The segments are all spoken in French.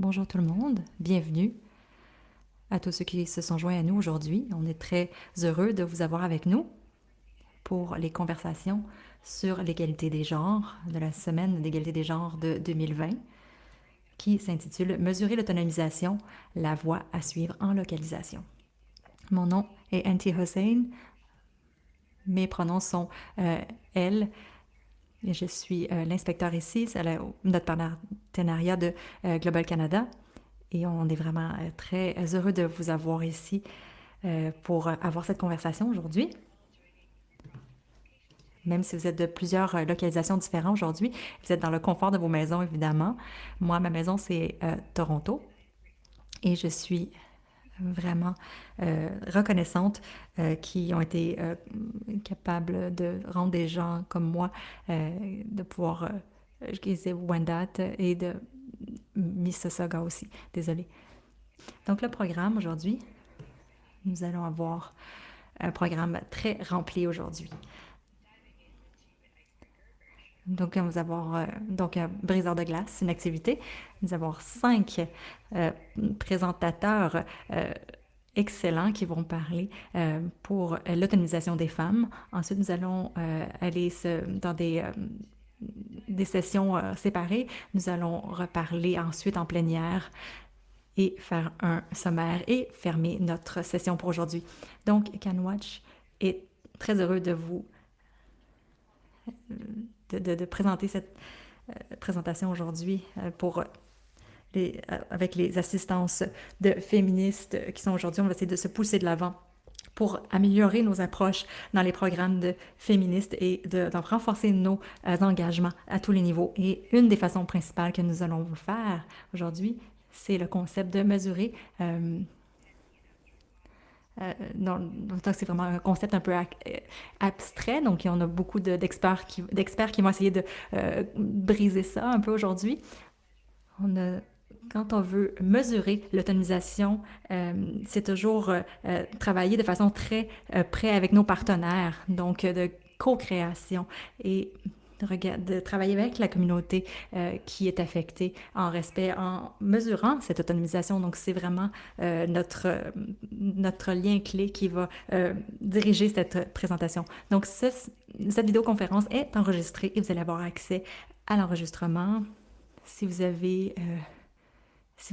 Bonjour tout le monde, bienvenue à tous ceux qui se sont joints à nous aujourd'hui. On est très heureux de vous avoir avec nous pour les conversations sur l'égalité des genres de la semaine d'égalité des genres de 2020 qui s'intitule Mesurer l'autonomisation, la voie à suivre en localisation. Mon nom est Anti Hossein, mes pronoms sont elle, et je suis l'inspecteur ici, c'est notre partenariat de Global Canada. Et on est vraiment très heureux de vous avoir ici pour avoir cette conversation aujourd'hui. Même si vous êtes de plusieurs localisations différentes aujourd'hui, vous êtes dans le confort de vos maisons, évidemment. Moi, ma maison, c'est Toronto. Et je suis vraiment reconnaissante qui ont été capables de rendre des gens comme moi, de pouvoir, je disais Wendat et de Mississauga aussi. Désolée. Donc, le programme aujourd'hui, nous allons avoir un programme très rempli aujourd'hui. Donc, nous allons avoir un briseur de glace, une activité. Nous allons avoir 5 présentateurs excellents qui vont parler pour l'autonomisation des femmes. Ensuite, nous allons aller dans des sessions séparées. Nous allons reparler ensuite en plénière et faire un sommaire et fermer notre session pour aujourd'hui. Donc, CanWatch est très heureux de vous de présenter cette présentation aujourd'hui avec les assistances de féministes qui sont aujourd'hui. On va essayer de se pousser de l'avant pour améliorer nos approches dans les programmes de féministes et de renforcer nos engagements à tous les niveaux. Et une des façons principales que nous allons vous faire aujourd'hui, c'est le concept de mesurer. Donc c'est vraiment un concept un peu abstrait. Donc, il y en a beaucoup d'experts qui vont essayer de briser ça un peu aujourd'hui. Quand on veut mesurer l'autonomisation, c'est toujours travailler de façon très près avec nos partenaires, donc de co-création et de travailler avec la communauté qui est affectée en respect, en mesurant cette autonomisation. Donc, c'est vraiment notre lien clé qui va diriger cette présentation. Donc, cette vidéoconférence est enregistrée et vous allez avoir accès à l'enregistrement. Si vous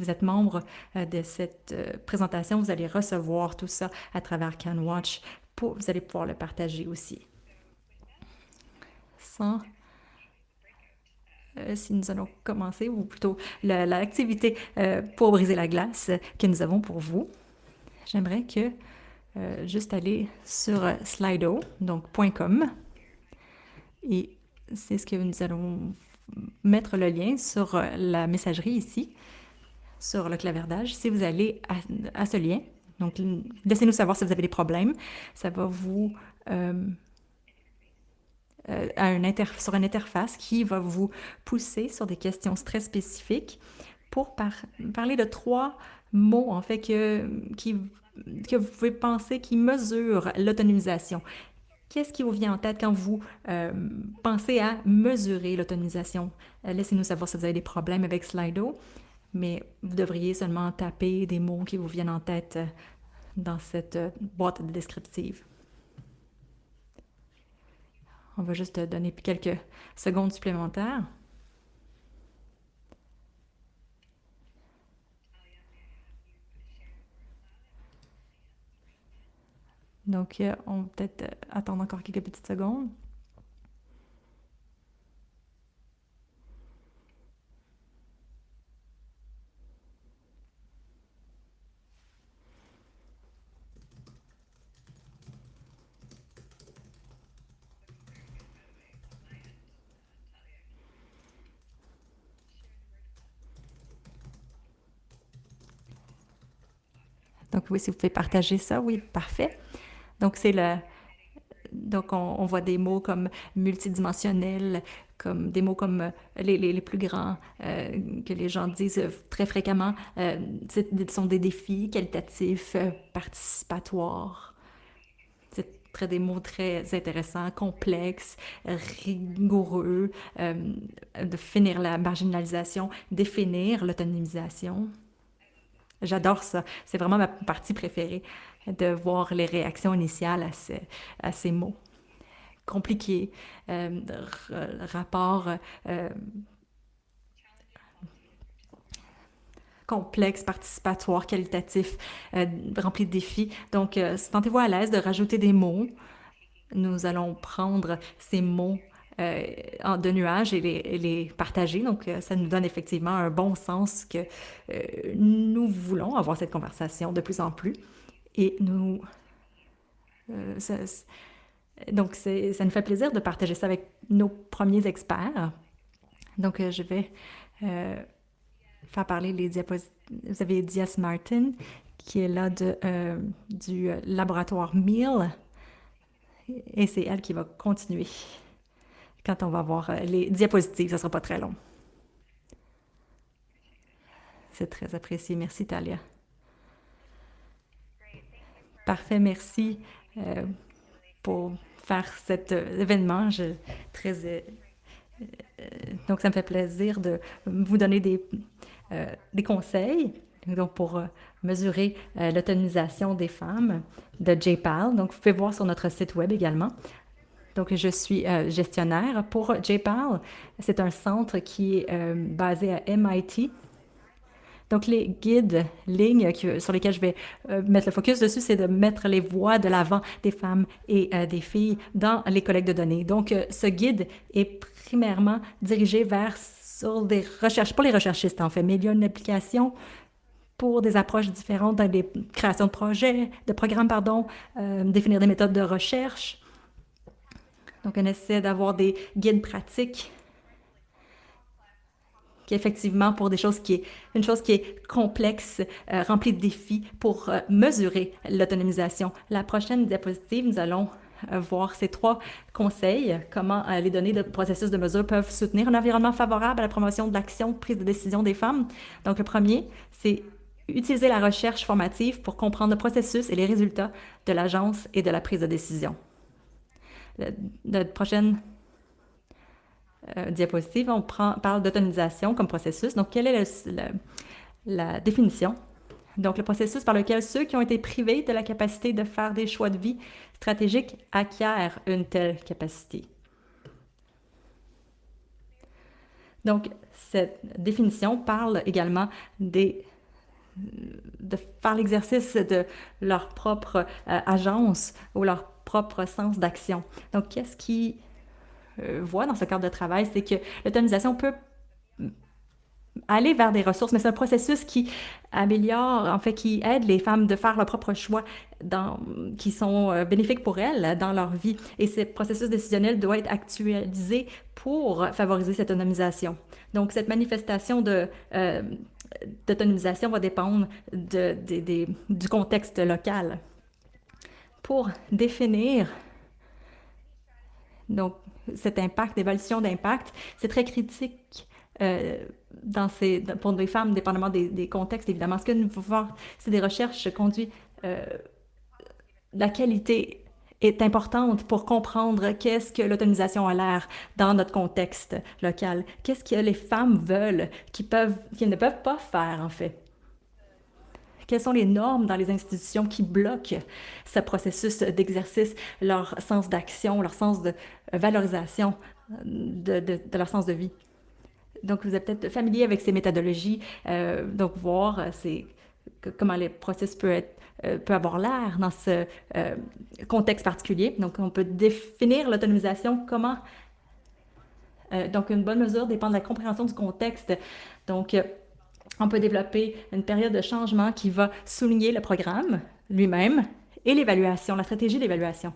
êtes membre de cette présentation, vous allez recevoir tout ça à travers CanWatch. Vous allez pouvoir le partager aussi. Si nous allons commencer, ou plutôt l'activité pour briser la glace que nous avons pour vous, j'aimerais que juste aller sur Slido, donc .com, et c'est ce que nous allons mettre le lien sur la messagerie ici, sur le clavardage. Si vous allez à ce lien, donc laissez-nous savoir si vous avez des problèmes, ça va vous sur une interface qui va vous pousser sur des questions très spécifiques pour parler de 3 mots, en fait, que vous pouvez penser qui mesurent l'autonomisation. Qu'est-ce qui vous vient en tête quand vous pensez à mesurer l'autonomisation? Laissez-nous savoir si vous avez des problèmes avec Slido, mais vous devriez seulement taper des mots qui vous viennent en tête dans cette boîte descriptive. On va juste donner quelques secondes supplémentaires. Donc, on va peut-être attendre encore quelques petites secondes. Donc, oui, si vous pouvez partager ça, oui, parfait. Donc, Donc, on voit des mots comme multidimensionnel, comme des mots comme les plus grands que les gens disent très fréquemment. Ce sont des défis qualitatifs, participatoires. C'est des mots très intéressants, complexes, rigoureux, de finir la marginalisation, définir l'autonomisation. J'adore ça. C'est vraiment ma partie préférée, de voir les réactions initiales à ces mots compliqués, rapports euh, complexes, participatoires, qualitatifs, remplis de défis. Donc, sentez-vous à l'aise de rajouter des mots. Nous allons prendre ces mots de nuages et les partager. Donc, ça nous donne effectivement un bon sens que nous voulons avoir cette conversation de plus en plus. Et nous, euh, ça, donc, ça nous fait plaisir de partager ça avec nos premiers experts. Donc, je vais euh, faire parler les diapositives. Vous avez Diaz Martin, qui est là du laboratoire Meal, et c'est elle qui va continuer quand on va voir les diapositives. Ça ne sera pas très long. C'est très apprécié. Merci, Talia. Parfait, merci pour faire cet événement. Donc, ça me fait plaisir de vous donner des conseils donc pour mesurer l'autonomisation des femmes de JPAL. Donc, vous pouvez voir sur notre site web également. Donc, je suis gestionnaire pour JPAL. C'est un centre qui est basé à MIT. Donc, les guides lignes sur lesquels je vais mettre le focus dessus, c'est de mettre les voix de l'avant des femmes et des filles dans les collectes de données. Donc, ce guide est primairement dirigé sur des recherches, pour les recherchistes en fait, mais il y a une application pour des approches différentes dans les créations de projets, de programmes, pardon, définir des méthodes de recherche. Donc, on essaie d'avoir des guides pratiques qui effectivement pour une chose qui est complexe, remplie de défis pour mesurer l'autonomisation. La prochaine diapositive, nous allons voir ces 3 conseils, comment les données de processus de mesure peuvent soutenir un environnement favorable à la promotion de l'action de prise de décision des femmes. Donc, le premier, c'est utiliser la recherche formative pour comprendre le processus et les résultats de l'agence et de la prise de décision. La prochaine diapositive, on parle d'autonomisation comme processus. Donc, quelle est la définition? Donc, le processus par lequel ceux qui ont été privés de la capacité de faire des choix de vie stratégiques acquièrent une telle capacité. Donc, cette définition parle également de faire l'exercice de leur propre agence ou leur propre sens d'action. Donc, qu'est-ce qui voit dans ce cadre de travail, c'est que l'autonomisation peut aller vers des ressources, mais c'est un processus qui améliore, en fait, qui aide les femmes de faire leurs propres choix qui sont bénéfiques pour elles dans leur vie. Et ce processus décisionnel doit être actualisé pour favoriser cette autonomisation. Donc, cette manifestation d'autonomisation va dépendre du contexte local. Pour définir donc, cet impact, l'évaluation d'impact, c'est très critique pour les femmes, dépendamment des contextes, évidemment. Ce que nous pouvons voir, c'est des recherches conduites. La qualité est importante pour comprendre qu'est-ce que l'autonomisation a l'air dans notre contexte local. Qu'est-ce que les femmes veulent, qu'ils ne peuvent pas faire, en fait. Quelles sont les normes dans les institutions qui bloquent ce processus d'exercice, leur sens d'action, leur sens de valorisation de leur sens de vie? Donc, vous êtes peut-être familier avec ces méthodologies, donc voir comment le processus peut avoir l'air dans ce contexte particulier. Donc, on peut définir l'autonomisation donc, une bonne mesure dépend de la compréhension du contexte. Donc, on peut développer une période de changement qui va souligner le programme lui-même et l'évaluation, la stratégie d'évaluation.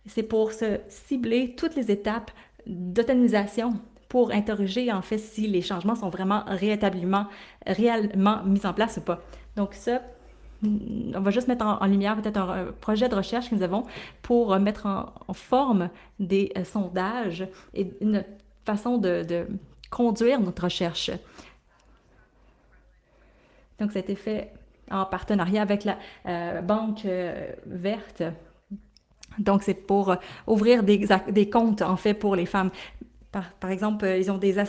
C'est pour se cibler toutes les étapes d'autonomisation pour interroger en fait si les changements sont vraiment réellement mis en place ou pas. Donc ça, on va juste mettre en lumière peut-être un projet de recherche que nous avons pour mettre en forme des sondages et une façon de conduire notre recherche. Donc, ça a été fait en partenariat avec la Banque verte Donc, c'est pour ouvrir des comptes, en fait, pour les femmes. Par exemple, ils ont des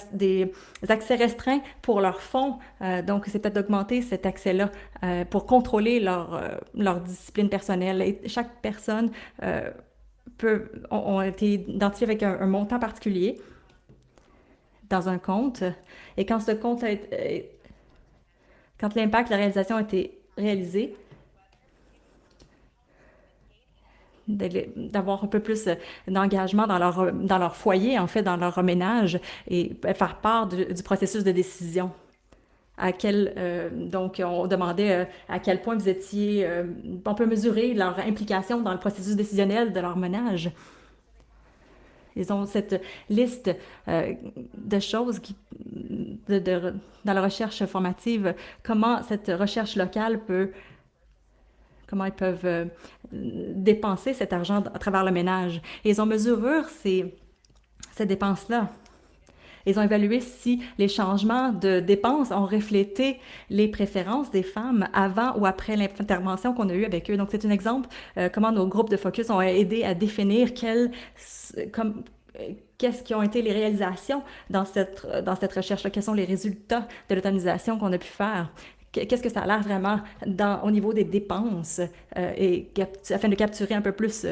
accès restreints pour leurs fonds. Donc, c'est peut-être d'augmenter cet accès-là pour contrôler leur discipline personnelle. Et chaque personne ont été identifiées avec un montant particulier dans un compte. Et quand ce compte quand l'impact, la réalisation a été réalisée, d'avoir un peu plus d'engagement dans leur foyer, en fait, dans leur ménage et faire part du processus de décision. Donc, on demandait à quel point vous étiez, on peut mesurer leur implication dans le processus décisionnel de leur ménage. Ils ont cette liste de choses dans la recherche formative, comment cette recherche locale comment ils peuvent dépenser cet argent à travers le ménage. Et ils ont mesuré ces dépenses-là. Ils ont évalué si les changements de dépenses ont reflété les préférences des femmes avant ou après l'intervention qu'on a eue avec eux. Donc, c'est un exemple comment nos groupes de focus ont aidé à définir qu'est-ce qui ont été les réalisations dans cette recherche-là, quels sont les résultats de l'autonomisation qu'on a pu faire. Qu'est-ce que ça a l'air vraiment au niveau des dépenses afin de capturer un peu plus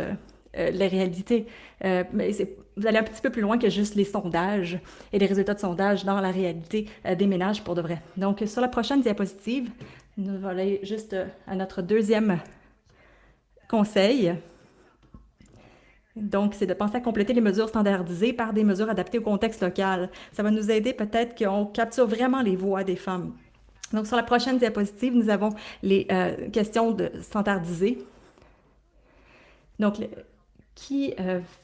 les réalités. Mais vous allez un petit peu plus loin que juste les sondages et les résultats de sondages dans la réalité des ménages pour de vrai. Donc, sur la prochaine diapositive, nous allons aller juste à notre deuxième conseil. Donc, c'est de penser à compléter les mesures standardisées par des mesures adaptées au contexte local. Ça va nous aider peut-être qu'on capture vraiment les voix des femmes. Donc, sur la prochaine diapositive, nous avons les questions standardisées. Donc, qui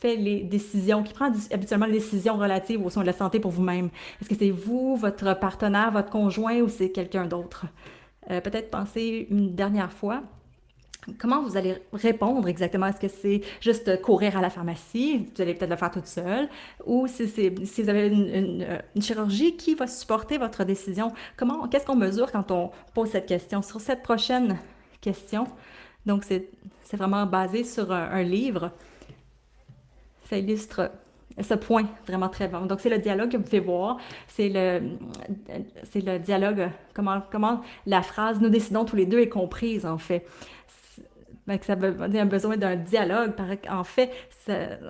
fait les décisions, qui prend habituellement les décisions relatives aux soins de la santé pour vous-même? Est-ce que c'est vous, votre partenaire, votre conjoint ou c'est quelqu'un d'autre? Peut-être penser une dernière fois. Comment vous allez répondre exactement? Est-ce que c'est juste courir à la pharmacie? Vous allez peut-être le faire toute seule. Ou si vous avez une chirurgie, qui va supporter votre décision? Qu'est-ce qu'on mesure quand on pose cette question? Sur cette prochaine question, donc c'est vraiment basé sur un livre. Ça illustre ce point vraiment très bon. Donc, c'est le dialogue que vous pouvez voir. C'est le dialogue, comment la phrase «nous décidons tous les deux» est comprise, en fait. Ça a besoin d'un dialogue. En fait,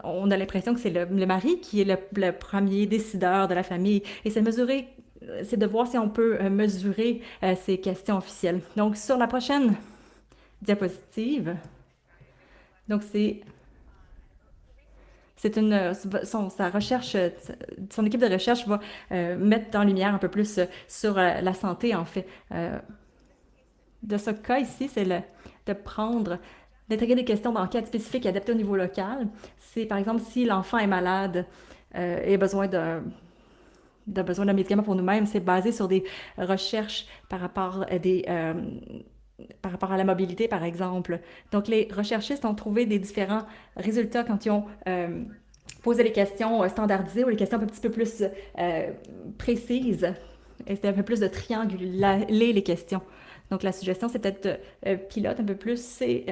on a l'impression que c'est le mari qui est le premier décideur de la famille. Et c'est de voir si on peut mesurer ces questions officielles. Donc, sur la prochaine diapositive, donc sa recherche, son équipe de recherche va mettre en lumière un peu plus sur la santé, en fait. De ce cas ici, c'est d'intégrer des questions d'enquête spécifiques et adaptées au niveau local. C'est par exemple si l'enfant est malade et a besoin d'un médicament pour nous-mêmes, c'est basé sur des recherches par rapport à la mobilité, par exemple. Donc, les recherchistes ont trouvé des différents résultats quand ils ont posé les questions standardisées ou les questions un petit peu plus précises. Et c'était un peu plus de trianguler les questions. Donc, la suggestion, c'est peut-être pilote un peu plus, c'est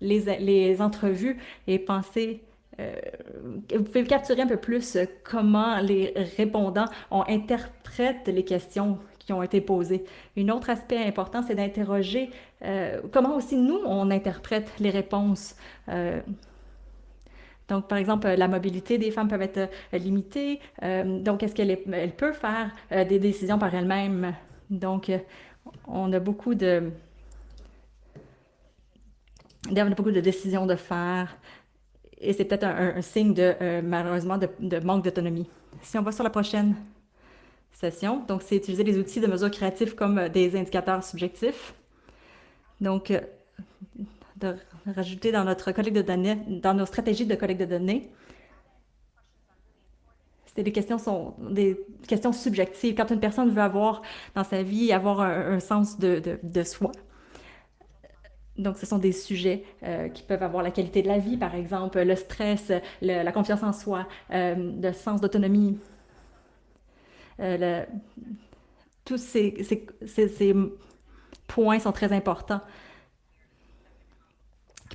les entrevues et penser. Vous pouvez capturer un peu plus comment les répondants interprètent les questions qui ont été posées. Un autre aspect important, c'est d'interroger comment aussi nous, on interprète les réponses. Donc, par exemple, la mobilité des femmes peut être limitée. Donc, est-ce qu'elle peut faire des décisions par elle-même? Donc, on a beaucoup de décisions de faire. Et c'est peut-être un signe malheureusement, de manque d'autonomie. Si on va sur la prochaine session, donc c'est utiliser les outils de mesure créatifs comme des indicateurs subjectifs. Donc, de rajouter dans notre collecte de données, dans nos stratégies de collecte de données, des questions subjectives. Quand une personne veut avoir dans sa vie, avoir un sens de soi, donc, ce sont des sujets qui peuvent avoir la qualité de la vie, par exemple, le stress, la confiance en soi, le sens d'autonomie. Euh, tous ces points sont très importants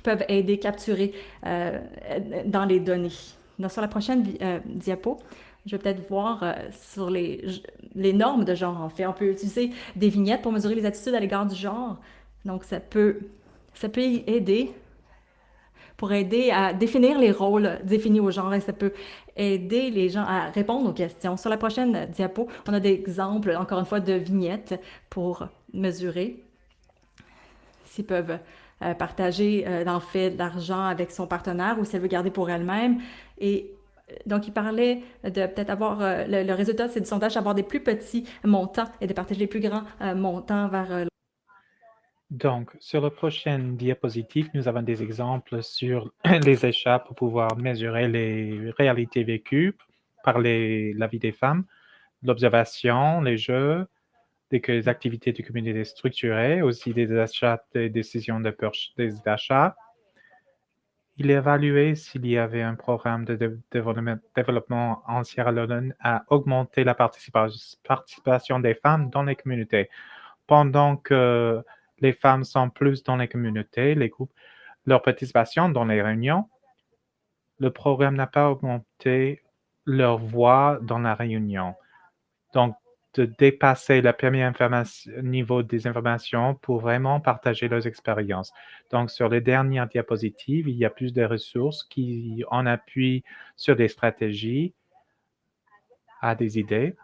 qui peuvent aider, capturer dans les données. Donc, sur la prochaine diapo, je vais peut-être voir sur les normes de genre, en fait. On peut utiliser des vignettes pour mesurer les attitudes à l'égard du genre. Donc, ça peut aider pour aider à définir les rôles définis au genre et ça peut aider les gens à répondre aux questions. Sur la prochaine diapo, on a des exemples, encore une fois, de vignettes pour mesurer s'ils peuvent partager en fait l'argent avec son partenaire ou si elle veut garder pour elle-même. Et donc, il parlait de peut-être avoir, le résultat, c'est du sondage, avoir des plus petits montants et de partager les plus grands montants vers Donc, sur la prochaine diapositive, nous avons des exemples sur les échats pour pouvoir mesurer les réalités vécues par la vie des femmes, l'observation, les jeux, des activités de communauté structurées, aussi des achats, des décisions des achats. Il évaluait s'il y avait un programme de développement en Sierra Leone à augmenter la participation des femmes dans les communautés. Pendant que les femmes sont plus dans les communautés, les groupes, leur participation dans les réunions, le programme n'a pas augmenté leur voix dans la réunion. Donc, de dépasser le premier niveau des informations pour vraiment partager leurs expériences. Donc, sur les dernières diapositives, il y a plus de ressources qui en appuient sur des stratégies, à des idées.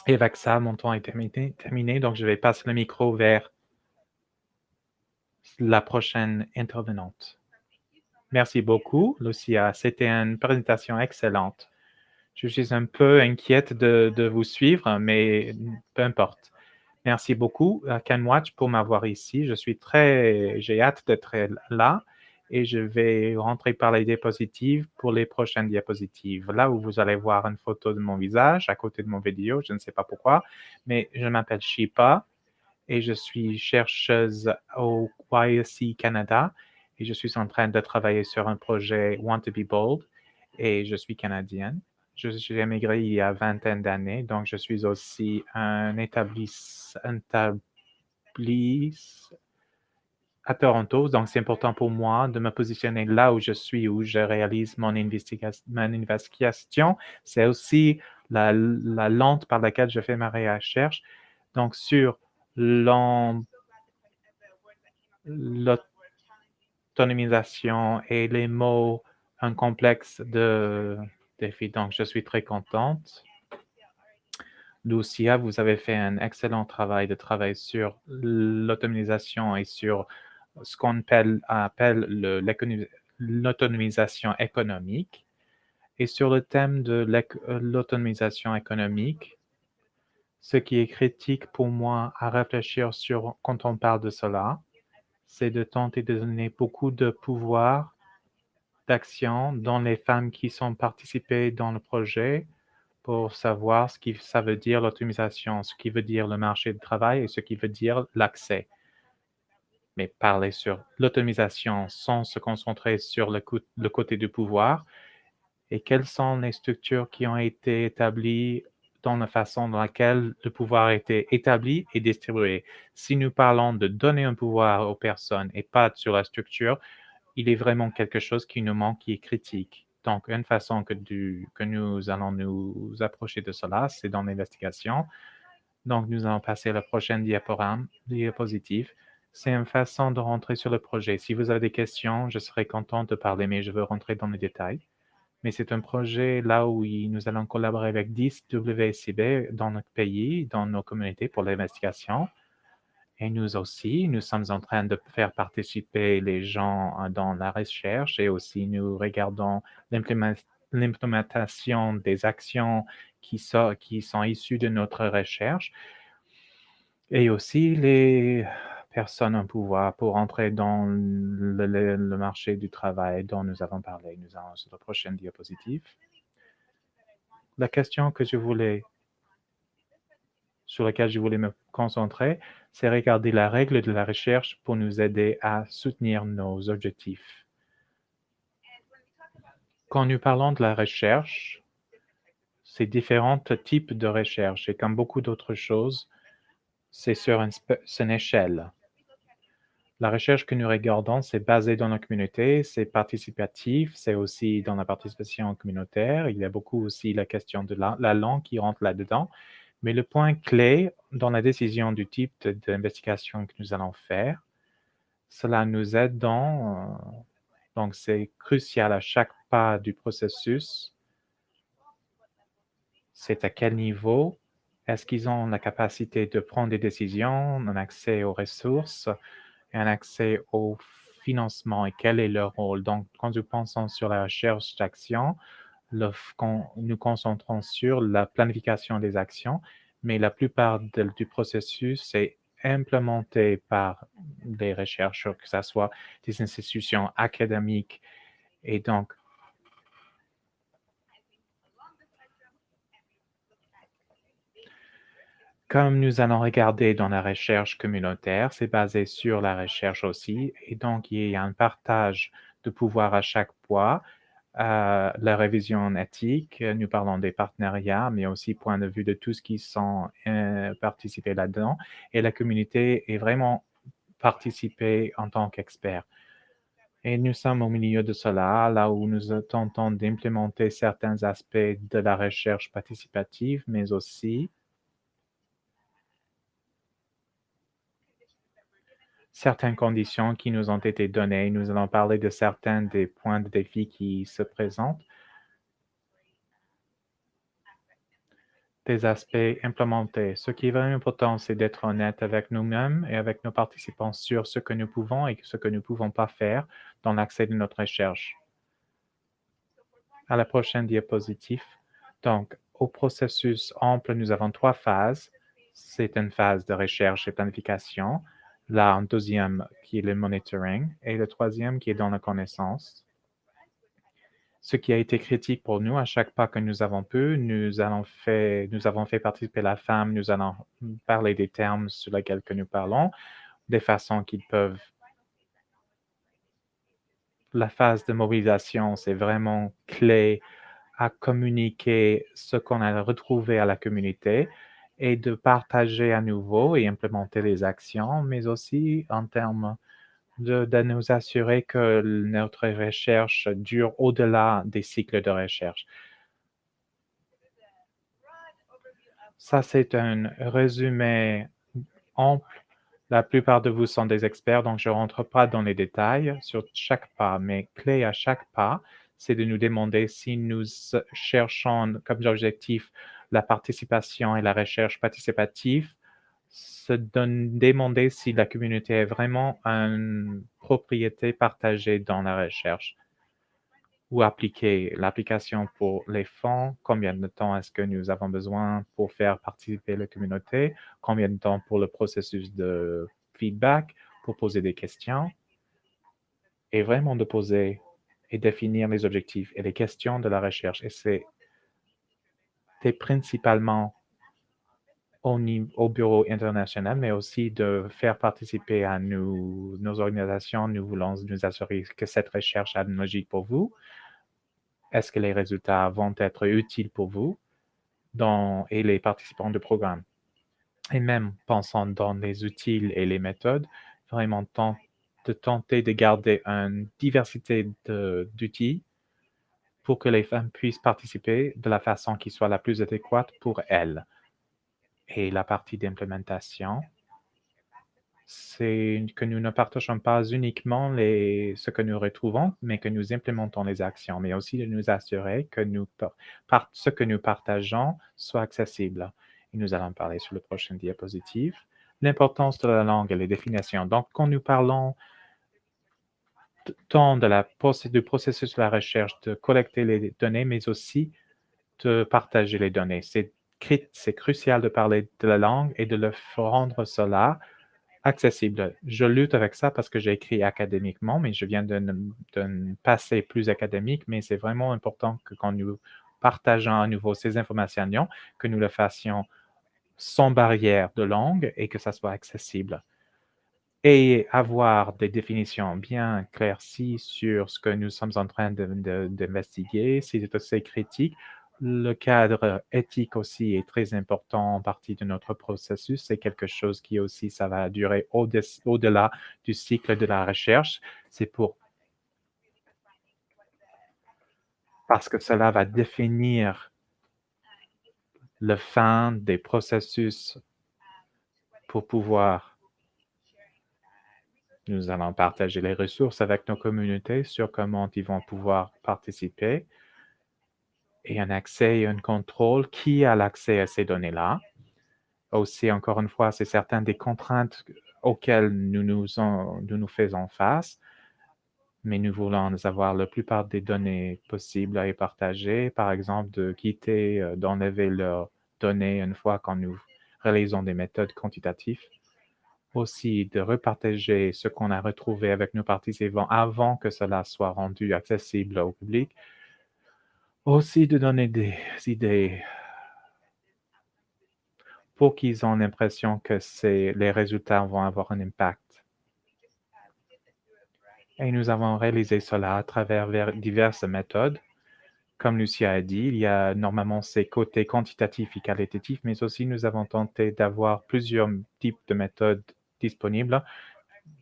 Et avec ça, mon temps est terminé. Donc, je vais passer le micro vers la prochaine intervenante. Merci beaucoup, Lucia. C'était une présentation excellente. Je suis un peu inquiète de vous suivre, mais peu importe. Merci beaucoup à CanWatch pour m'avoir ici. J'ai hâte d'être là et je vais rentrer par les diapositives pour les prochaines diapositives. Là où vous allez voir une photo de mon visage à côté de mon vidéo, je ne sais pas pourquoi, mais je m'appelle Shipa et je suis chercheuse au YSC Canada et je suis en train de travailler sur un projet Want to be Bold et je suis canadienne. J'ai émigré il y a vingtaine d'années, donc je suis aussi un établissement à Toronto, donc c'est important pour moi de me positionner là où je suis, où je réalise mon investigation. C'est aussi la lente par laquelle je fais ma recherche. Donc, sur l'autonomisation et les mots, un complexe de défis. Donc, je suis très contente. Lucia, vous avez fait un excellent travail de travail sur l'autonomisation et sur ce qu'on appelle l'autonomisation économique. Et sur le thème de l'autonomisation économique, ce qui est critique pour moi à réfléchir sur quand on parle de cela, c'est de tenter de donner beaucoup de pouvoir d'action dans les femmes qui sont participées dans le projet pour savoir ce que ça veut dire l'autonomisation, ce qui veut dire le marché du travail et ce qui veut dire l'accès. Mais parler sur l'autonomisation sans se concentrer sur le côté du pouvoir et quelles sont les structures qui ont été établies dans la façon dans laquelle le pouvoir a été établi et distribué. Si nous parlons de donner un pouvoir aux personnes et pas sur la structure, il est vraiment quelque chose qui nous manque, qui est critique. Donc, une façon que nous allons nous approcher de cela, c'est dans l'investigation. Donc, nous allons passer à la prochaine diapositive. C'est une façon de rentrer sur le projet. Si vous avez des questions, je serai content de parler, mais je veux rentrer dans les détails. Mais c'est un projet là où nous allons collaborer avec 10 WSCB dans notre pays, dans nos communautés pour l'investigation. Et nous aussi, nous sommes en train de faire participer les gens dans la recherche et aussi nous regardons l'implémentation des actions qui sont issues de notre recherche et aussi les personnes en pouvoir pour entrer dans le marché du travail dont nous avons parlé. Nous allons sur la prochaine diapositive. La question sur laquelle je voulais me concentrer, c'est regarder la règle de la recherche pour nous aider à soutenir nos objectifs. Quand nous parlons de la recherche, c'est différents types de recherche et comme beaucoup d'autres choses, c'est sur une échelle. La recherche que nous regardons, c'est basé dans la communauté, c'est participatif, c'est aussi dans la participation communautaire. Il y a beaucoup aussi la question de la langue qui rentre là-dedans. Mais le point clé dans la décision du type d'investigation que nous allons faire, cela nous aide donc c'est crucial à chaque pas du processus. C'est à quel niveau? Est-ce qu'ils ont la capacité de prendre des décisions, un accès aux ressources et un accès au financement et quel est leur rôle? Donc, quand nous pensons sur la recherche d'action, nous concentrons sur la planification des actions, mais la plupart du processus est implémenté par des chercheurs, que ce soit des institutions académiques. Et donc, comme nous allons regarder dans la recherche communautaire, c'est basé sur la recherche aussi. Et donc, il y a un partage de pouvoir à chaque fois. La révision éthique, nous parlons des partenariats, mais aussi point de vue de tous qui sont participés là-dedans. Et la communauté est vraiment participée en tant qu'expert. Et nous sommes au milieu de cela, là où nous tentons d'implémenter certains aspects de la recherche participative, mais aussi certaines conditions qui nous ont été données. Nous allons parler de certains des points de défi qui se présentent. Des aspects implémentés. Ce qui est vraiment important, c'est d'être honnête avec nous-mêmes et avec nos participants sur ce que nous pouvons et ce que nous ne pouvons pas faire dans l'accès de notre recherche. À la prochaine diapositive. Donc, au processus ample, nous avons 3 phases. C'est une phase de recherche et planification. Là, un deuxième qui est le monitoring et le troisième qui est dans la connaissance. Ce qui a été critique pour nous, à chaque pas que nous avons pu, nous avons fait participer la femme, nous allons parler des termes sur lesquels que nous parlons, des façons qu'ils peuvent. La phase de mobilisation, c'est vraiment clé à communiquer ce qu'on a retrouvé à la communauté et de partager à nouveau et implémenter les actions, mais aussi en termes de nous assurer que notre recherche dure au-delà des cycles de recherche. Ça, c'est un résumé ample. La plupart de vous sont des experts, donc je ne rentre pas dans les détails sur chaque pas, mais clé à chaque pas, c'est de nous demander si nous cherchons comme objectif la participation et la recherche participative, se demander si la communauté est vraiment une propriété partagée dans la recherche ou appliquer l'application pour les fonds, combien de temps est-ce que nous avons besoin pour faire participer la communauté, combien de temps pour le processus de feedback, pour poser des questions, et vraiment de poser et définir les objectifs et les questions de la recherche. Et c'est principalement au bureau international, mais aussi de faire participer à nos organisations. Nous voulons nous assurer que cette recherche a une logique pour vous. Est-ce que les résultats vont être utiles pour vous et les participants du programme? Et même pensant dans les outils et les méthodes, vraiment de tenter de garder une diversité d'outils pour que les femmes puissent participer de la façon qui soit la plus adéquate pour elles. Et la partie d'implémentation, c'est que nous ne partageons pas uniquement ce que nous retrouvons, mais que nous implémentons les actions, mais aussi de nous assurer que ce que nous partageons soit accessible. Et nous allons parler sur le prochain diapositive. L'importance de la langue et les définitions. Donc, quand nous parlons tant du processus de la recherche, de collecter les données, mais aussi de partager les données. C'est crucial de parler de la langue et de le rendre cela accessible. Je lutte avec ça parce que j'ai écrit académiquement, mais je viens d'un passé plus académique, mais c'est vraiment important que quand nous partageons à nouveau ces informations, que nous le fassions sans barrière de langue et que ça soit accessible. Et avoir des définitions bien éclaircies sur ce que nous sommes en train d'investiguer, si c'est critique, Le cadre éthique aussi est très important en partie de notre processus. C'est quelque chose qui aussi, ça va durer au-delà du cycle de la recherche. C'est parce que cela va définir le fin des processus pour pouvoir. Nous allons partager les ressources avec nos communautés sur comment ils vont pouvoir participer et un accès et un contrôle. Qui a l'accès à ces données-là? Aussi, encore une fois, c'est certaines des contraintes auxquelles nous faisons face, mais nous voulons avoir la plupart des données possibles à y partager. Par exemple, de quitter, d'enlever leurs données une fois quand nous réalisons des méthodes quantitatives. Aussi, de repartager ce qu'on a retrouvé avec nos participants avant que cela soit rendu accessible au public. Aussi, de donner des idées pour qu'ils aient l'impression que les résultats vont avoir un impact. Et nous avons réalisé cela à travers diverses méthodes. Comme Lucia a dit, il y a normalement ces côtés quantitatifs et qualitatifs, mais aussi nous avons tenté d'avoir plusieurs types de méthodes disponibles,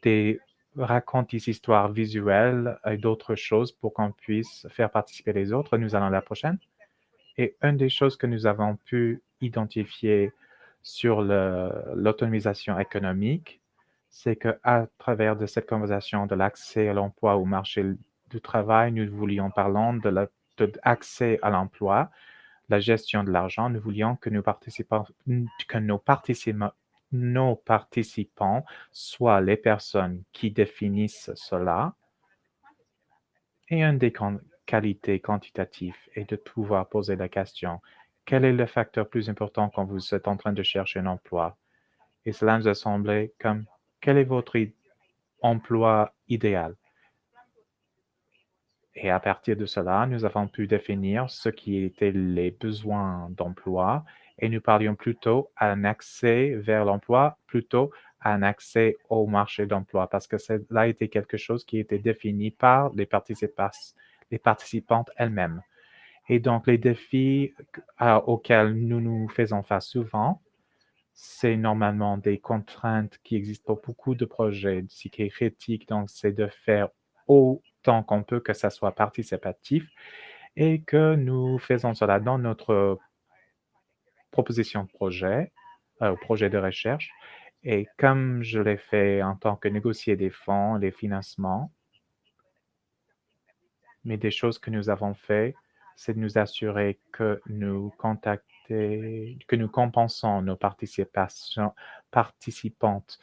des racontes des histoires visuelles et d'autres choses pour qu'on puisse faire participer les autres. Nous allons à la prochaine. Et une des choses que nous avons pu identifier sur l'autonomisation économique, c'est qu'à travers de cette conversation de l'accès à l'emploi au marché du travail, nous voulions parler de l'accès à l'emploi, la gestion de l'argent. Nous voulions que nos participants soient les personnes qui définissent cela. Et une des qualités quantitatives est de pouvoir poser la question, quel est le facteur plus important quand vous êtes en train de chercher un emploi? Et cela nous a semblé comme, quel est votre emploi idéal? Et à partir de cela, nous avons pu définir ce qui étaient les besoins d'emploi et nous parlions plutôt à un accès vers l'emploi, plutôt à un accès au marché d'emploi, parce que cela était quelque chose qui était défini par les participantes elles-mêmes. Et donc, les défis auxquels nous nous faisons face souvent, c'est normalement des contraintes qui existent pour beaucoup de projets. Ce qui est critique, donc, c'est de faire autant qu'on peut que ça soit participatif et que nous faisons cela dans notre proposition de projet, projet de recherche. Et comme je l'ai fait en tant que négocier des fonds, les financements, mais des choses que nous avons fait, c'est de nous assurer que nous compensons nos participantes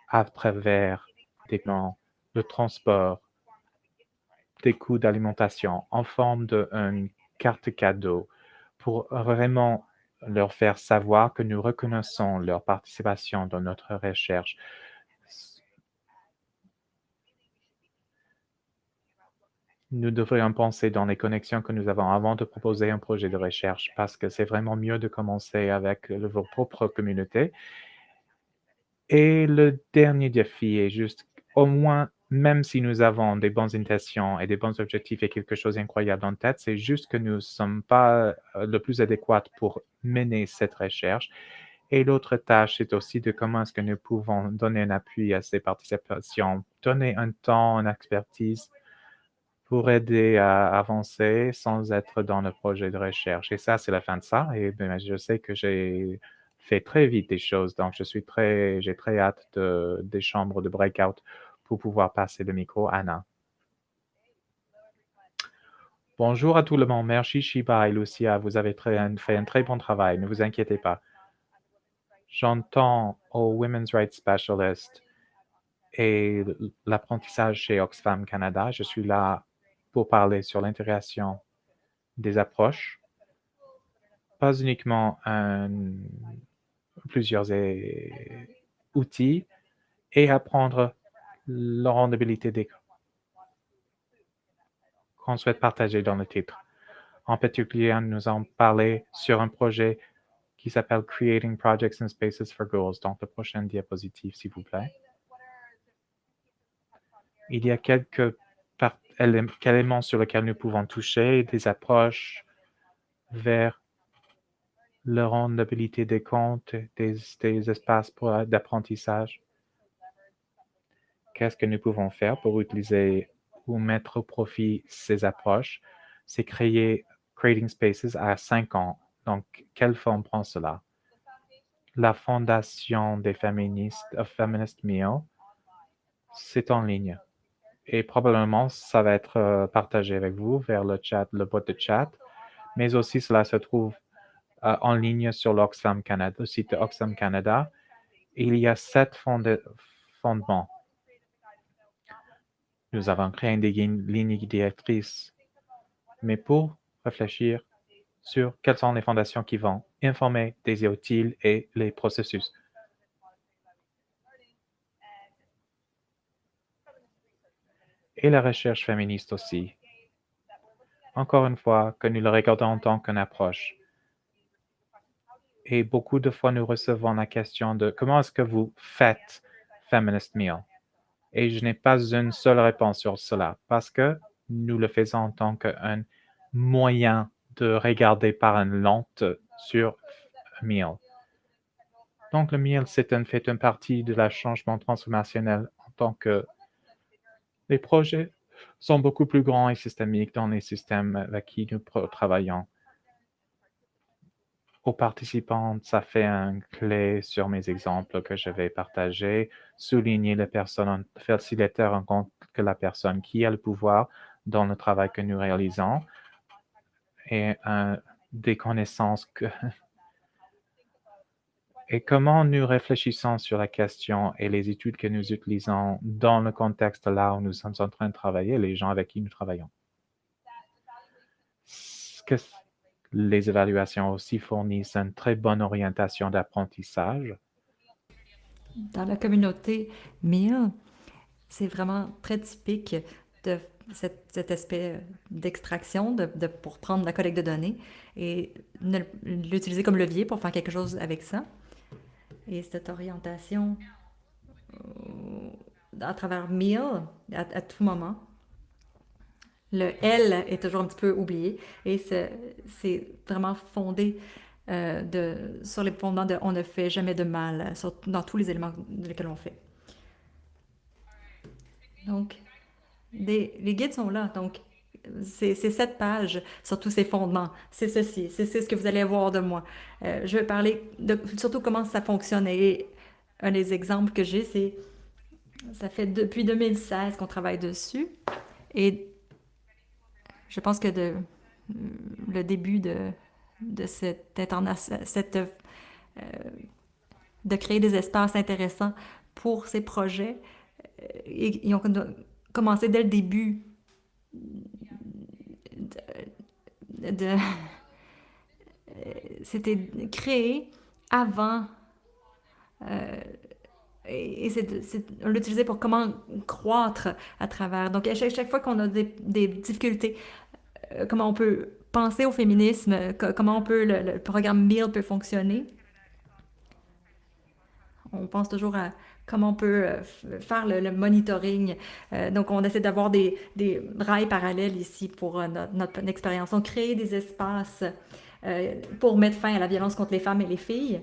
à travers des plans de transport, des coûts d'alimentation en forme d'une carte cadeau pour vraiment leur faire savoir que nous reconnaissons leur participation dans notre recherche. Nous devrions penser dans les connexions que nous avons avant de proposer un projet de recherche parce que c'est vraiment mieux de commencer avec vos propres communautés. Et le dernier défi est juste, au moins, même si nous avons des bonnes intentions et des bons objectifs et quelque chose d'incroyable en tête, c'est juste que nous ne sommes pas le plus adéquat pour mener cette recherche. Et l'autre tâche, c'est aussi de comment est-ce que nous pouvons donner un appui à ces participations, donner un temps, une expertise pour aider à avancer sans être dans le projet de recherche. Et ça, c'est la fin de ça. Et ben, je sais que j'ai fait très vite des choses, donc j'ai très hâte des chambres de breakout pour pouvoir passer le micro à Anna. Bonjour à tout le monde. Merci Shiba et Lucia. Vous avez fait un très bon travail. Ne vous inquiétez pas. J'entends au Women's Rights Specialist et l'apprentissage chez Oxfam Canada. Je suis là pour parler sur l'intégration des approches, pas uniquement plusieurs outils, et apprendre la rendabilité des qu'on souhaite partager dans le titre. En particulier, nous allons parler sur un projet qui s'appelle Creating Projects and Spaces for Girls. Donc, la prochaine diapositive, s'il vous plaît. Il y a quelques éléments sur lesquels nous pouvons toucher, des approches vers le rendabilité des comptes, des espaces d'apprentissage. Qu'est-ce que nous pouvons faire pour utiliser ou mettre au profit ces approches? C'est créer Creating Spaces à 5 ans. Donc, quelle forme prend cela? La fondation des féministes, Feminist Meal, c'est en ligne. Et probablement, ça va être partagé avec vous vers le chat, le bot de chat, mais aussi cela se trouve en ligne sur l'Oxfam Canada, le site de Oxfam Canada. Il y a 7 fondements. Nous avons créé des lignes directrices, mais pour réfléchir sur quelles sont les fondations qui vont informer des outils et les processus. Et la recherche féministe aussi. Encore une fois, que nous le regardons en tant qu'une approche. Et beaucoup de fois, nous recevons la question de comment est-ce que vous faites Feminist Meal? Et je n'ai pas une seule réponse sur cela, parce que nous le faisons en tant qu'un moyen de regarder par une lente sur Meal. Donc, le Meal, c'est en fait une partie de la changement transformationnel en tant que les projets sont beaucoup plus grands et systémiques dans les systèmes avec qui nous travaillons. Aux participants, ça fait un clé sur mes exemples que je vais partager, souligner les personnes faciliteurs en compte que la personne qui a le pouvoir dans le travail que nous réalisons et des connaissances et comment nous réfléchissons sur la question et les études que nous utilisons dans le contexte là où nous sommes en train de travailler, les gens avec qui nous travaillons. Les évaluations aussi fournissent une très bonne orientation d'apprentissage. Dans la communauté MIL, c'est vraiment très typique de cet aspect d'extraction pour prendre la collecte de données et l'utiliser comme levier pour faire quelque chose avec ça. Et cette orientation à travers MIL, à tout moment, le L est toujours un petit peu oublié et c'est vraiment fondé sur les fondements de on ne fait jamais de mal dans tous les éléments lesquels on fait. Donc, les guides sont là. Donc, c'est 7 pages sur tous ces fondements. C'est ceci, c'est ce que vous allez voir de moi. Je vais parler de surtout comment ça fonctionne. Et un des exemples que j'ai, c'est ça fait depuis 2016 qu'on travaille dessus. Et je pense que le début de de créer des espaces intéressants pour ces projets, ils ont commencé dès le début c'était créé avant et on l'utilisait pour comment croître à travers. Donc, à chaque fois qu'on a des difficultés, comment on peut penser au féminisme, comment le programme MIL peut fonctionner. On pense toujours à comment on peut faire le monitoring. Donc, on essaie d'avoir des rails parallèles ici pour notre expérience. On crée des espaces pour mettre fin à la violence contre les femmes et les filles.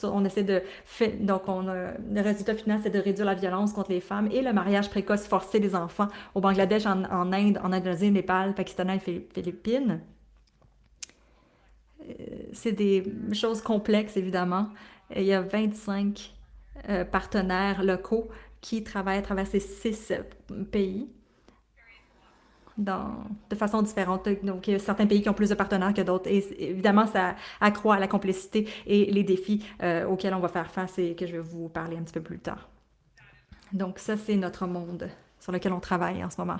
On essaie donc, le résultat final, c'est de réduire la violence contre les femmes et le mariage précoce forcé des enfants au Bangladesh, en Inde, en Indonésie, Népal, Pakistan et Philippines. C'est des choses complexes, évidemment. Il y a 25 partenaires locaux qui travaillent à travers ces 6 pays de façon différente. Donc, il y a certains pays qui ont plus de partenaires que d'autres. Et évidemment, ça accroît la complexité et les défis auxquels on va faire face et que je vais vous parler un petit peu plus tard. Donc, ça, c'est notre monde sur lequel on travaille en ce moment.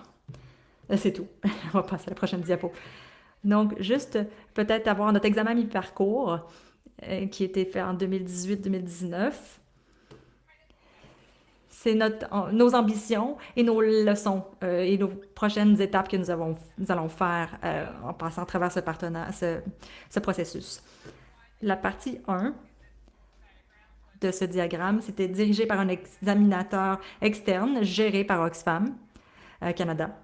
C'est tout. On va passer à la prochaine diapo. Donc, juste peut-être avoir notre examen mi-parcours qui a été fait en 2018-2019. C'est nos ambitions et nos leçons et nos prochaines étapes que nous allons faire en passant à travers ce processus. La partie 1 de ce diagramme, c'était dirigé par un examinateur externe géré par Oxfam Canada.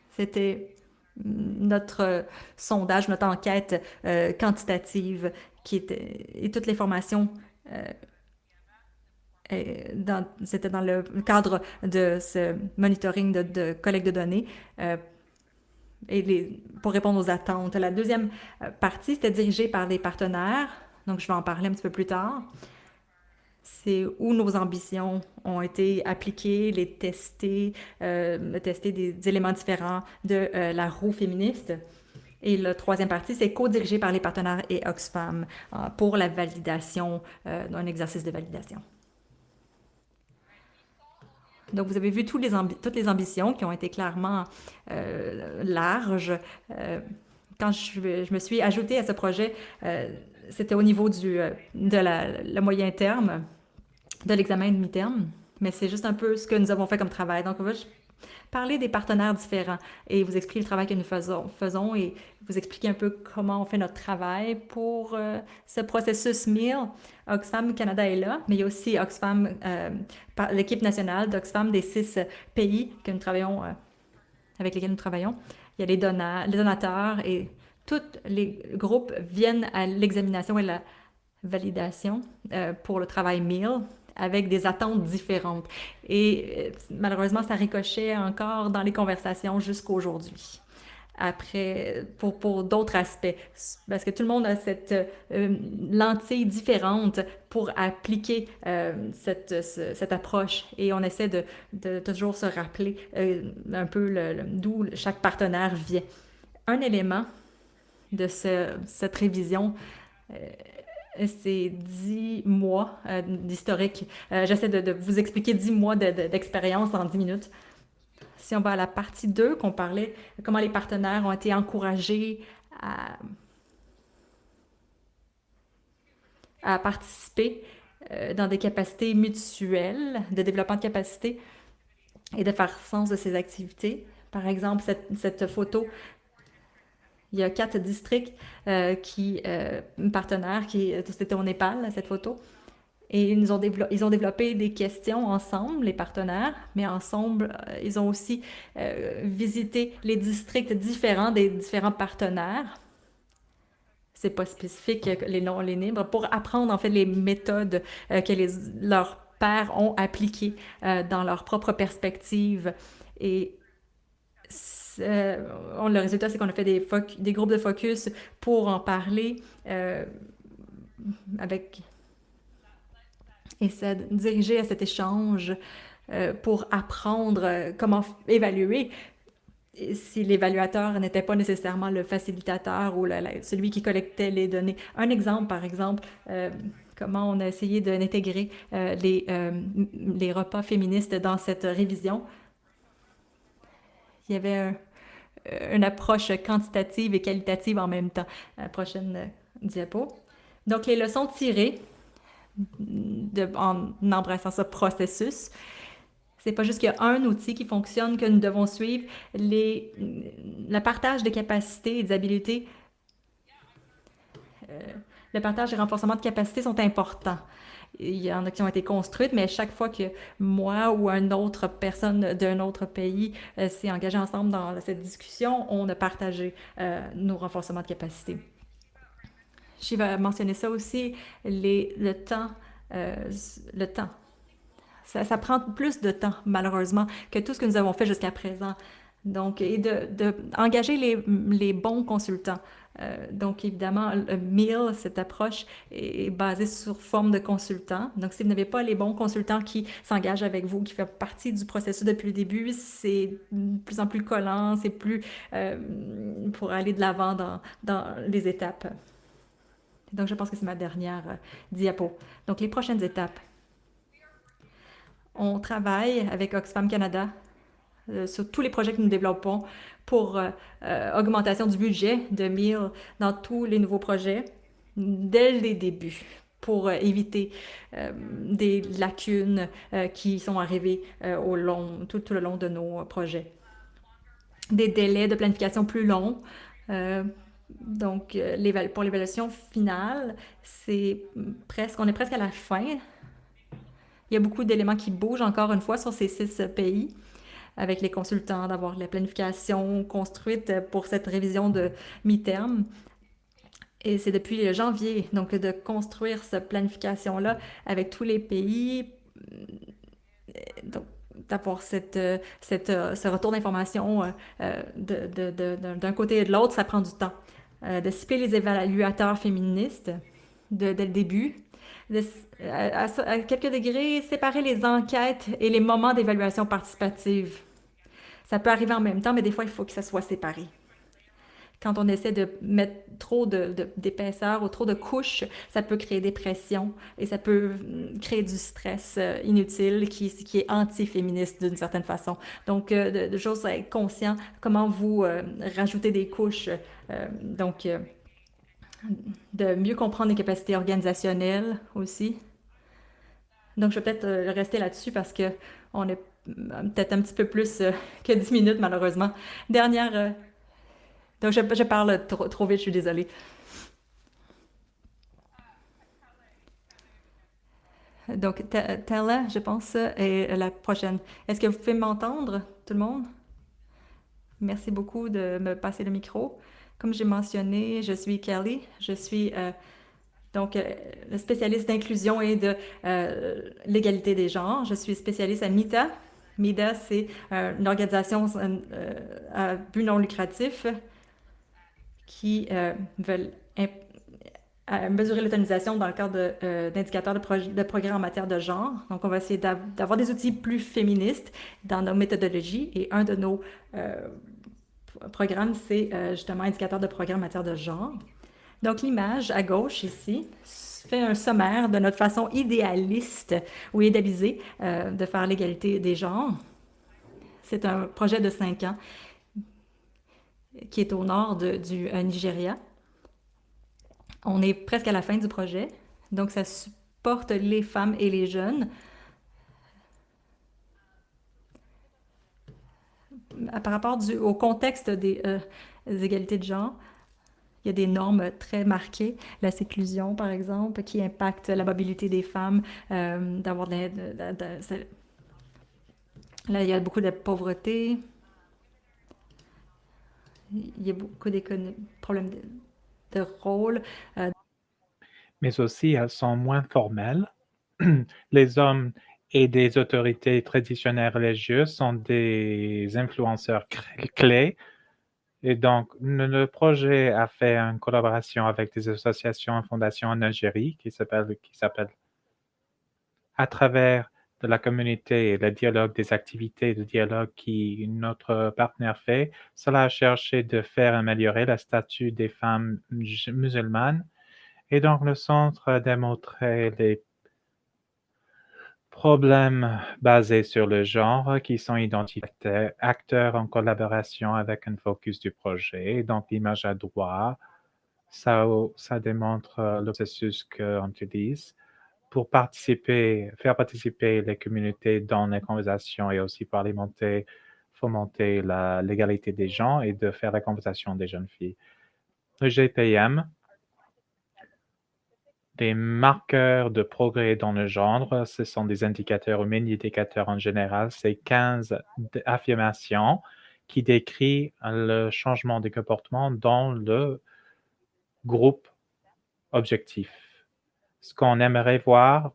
C'était notre sondage, notre enquête quantitative et toutes les formations c'était dans le cadre de ce monitoring de collecte de données pour répondre aux attentes. La deuxième partie, c'était dirigée par des partenaires, donc je vais en parler un petit peu plus tard. C'est où nos ambitions ont été appliquées, les tester, tester des éléments différents de la roue féministe. Et la troisième partie, c'est co-dirigé par les partenaires et Oxfam pour la validation, un exercice de validation. Donc, vous avez vu toutes les ambitions qui ont été clairement larges. Quand je me suis ajoutée à ce projet, c'était au niveau de le moyen terme, de l'examen de mi-terme, mais c'est juste un peu ce que nous avons fait comme travail. Donc, on va parler des partenaires différents et vous expliquer le travail que nous faisons et vous expliquer un peu comment on fait notre travail pour ce processus MIL. Oxfam Canada est là, mais il y a aussi Oxfam, l'équipe nationale d'Oxfam des 6 pays que nous travaillons, avec lesquels nous travaillons. Il y a les donateurs et tous les groupes viennent à l'examination et la validation pour le travail MIL avec des attentes différentes. Et malheureusement, ça ricochait encore dans les conversations jusqu'à aujourd'hui. Après, pour d'autres aspects, parce que tout le monde a cette lentille différente pour appliquer cette approche. Et on essaie de toujours se rappeler un peu d'où chaque partenaire vient. Un élément de cette révision, c'est 10 mois d'historique. J'essaie de vous expliquer 10 mois d'expérience en 10 minutes. Si on va à la partie 2, qu'on parlait comment les partenaires ont été encouragés à participer dans des capacités mutuelles, de développement de capacités et de faire sens de ces activités. Par exemple, cette photo, il y a 4 districts partenaires, c'était au Népal, cette photo. Et ils ont développé des questions ensemble, les partenaires, mais ensemble, ils ont aussi visité les districts différents des différents partenaires. C'est pas spécifique, les noms, les nombres, pour apprendre en fait les méthodes que leurs pairs ont appliquées dans leur propre perspective. Et le résultat, c'est qu'on a fait des groupes de focus pour en parler et ça diriger à cet échange pour apprendre comment évaluer si l'évaluateur n'était pas nécessairement le facilitateur ou celui qui collectait les données. Un exemple, par exemple, comment on a essayé d'intégrer les repas féministes dans cette révision. Il y avait une approche quantitative et qualitative en même temps. Prochaine diapo. Donc, les leçons tirées en embrassant ce processus, c'est pas juste qu'il y a un outil qui fonctionne que nous devons suivre. Le partage des capacités et des habiletés, le partage et le renforcement de capacités sont importants. Il y en a qui ont été construites, mais chaque fois que moi ou une autre personne d'un autre pays s'est engagée ensemble dans cette discussion, on a partagé nos renforcements de capacités. Je vais mentionner ça aussi, le temps. Ça prend plus de temps, malheureusement, que tout ce que nous avons fait jusqu'à présent. Donc, et d'engager les bons consultants. Donc, évidemment, le MIL, cette approche, est basée sur forme de consultants. Donc, si vous n'avez pas les bons consultants qui s'engagent avec vous, qui font partie du processus depuis le début, c'est de plus en plus collant, c'est plus pour aller de l'avant dans les étapes. Donc, je pense que c'est ma dernière diapo. Donc, les prochaines étapes. On travaille avec Oxfam Canada sur tous les projets que nous développons pour augmentation du budget de MIL dans tous les nouveaux projets dès les débuts pour éviter des lacunes qui sont arrivées tout le long de nos projets. Des délais de planification plus longs. Donc, pour l'évaluation finale, on est presque à la fin. Il y a beaucoup d'éléments qui bougent encore une fois sur ces 6 pays. avec les consultants, d'avoir la planification construite pour cette révision de mi-terme. Et c'est depuis janvier, donc de construire cette planification-là avec tous les pays, donc d'avoir ce retour d'information d'un côté et de l'autre, ça prend du temps. De cibler les évaluateurs féministes dès le début, de, à quelques degrés, séparer les enquêtes et les moments d'évaluation participative. Ça peut arriver en même temps, mais des fois, il faut que ça soit séparé. Quand on essaie de mettre trop d'épaisseur ou trop de couches, ça peut créer des pressions et ça peut créer du stress inutile qui est anti-féministe d'une certaine façon. Donc, de choses à être conscient, comment vous rajoutez des couches. Donc, de mieux comprendre les capacités organisationnelles aussi. Donc, je vais peut-être rester là-dessus parce que on est peut-être un petit peu plus que 10 minutes, malheureusement. Dernière. Donc, je parle trop vite, je suis désolée. Donc, Tala, je pense, est la prochaine. Est-ce que vous pouvez m'entendre, tout le monde? Merci beaucoup de me passer le micro. Comme j'ai mentionné, je suis Kelly. Je suis donc le spécialiste d'inclusion et de l'égalité des genres. Je suis spécialiste à MITA. MITA, c'est une organisation à but non lucratif qui veulent à mesurer l'autonomisation dans le cadre d'indicateurs de progrès en matière de genre. Donc, on va essayer d'avoir des outils plus féministes dans nos méthodologies. Et un de nos programmes, c'est justement indicateur de progrès en matière de genre. Donc, l'image à gauche ici fait un sommaire de notre façon idéaliste ou idéalisée de faire l'égalité des genres. C'est un projet de 5 ans qui est au nord du Nigeria. On est presque à la fin du projet, donc ça supporte les femmes et les jeunes. Par rapport au contexte des égalités de genre, il y a des normes très marquées, la séclusion par exemple, qui impacte la mobilité des femmes, d'avoir là il y a beaucoup de pauvreté, il y a beaucoup de problèmes de rôle. Mais aussi, elles sont moins formelles. Les hommes et des autorités traditionnelles religieuses sont des influenceurs clés. Et donc, le projet a fait une collaboration avec des associations et fondations en Algérie qui s'appelle à travers de la communauté et le dialogue des activités de dialogue qui notre partenaire fait. Cela a cherché de faire améliorer le statut des femmes musulmanes. Et donc, le centre a démontré les problèmes basés sur le genre qui sont identifiés acteurs en collaboration avec un focus du projet. Donc, l'image à droite, ça démontre le processus qu'on utilise pour faire participer les communautés dans les conversations et aussi pour fomenter l'égalité des gens et de faire la conversation des jeunes filles. Le GPM, des marqueurs de progrès dans le genre, ce sont des indicateurs ou mini-indicateurs en général. C'est 15 affirmations qui décrivent le changement de comportement dans le groupe objectif. Ce qu'on aimerait voir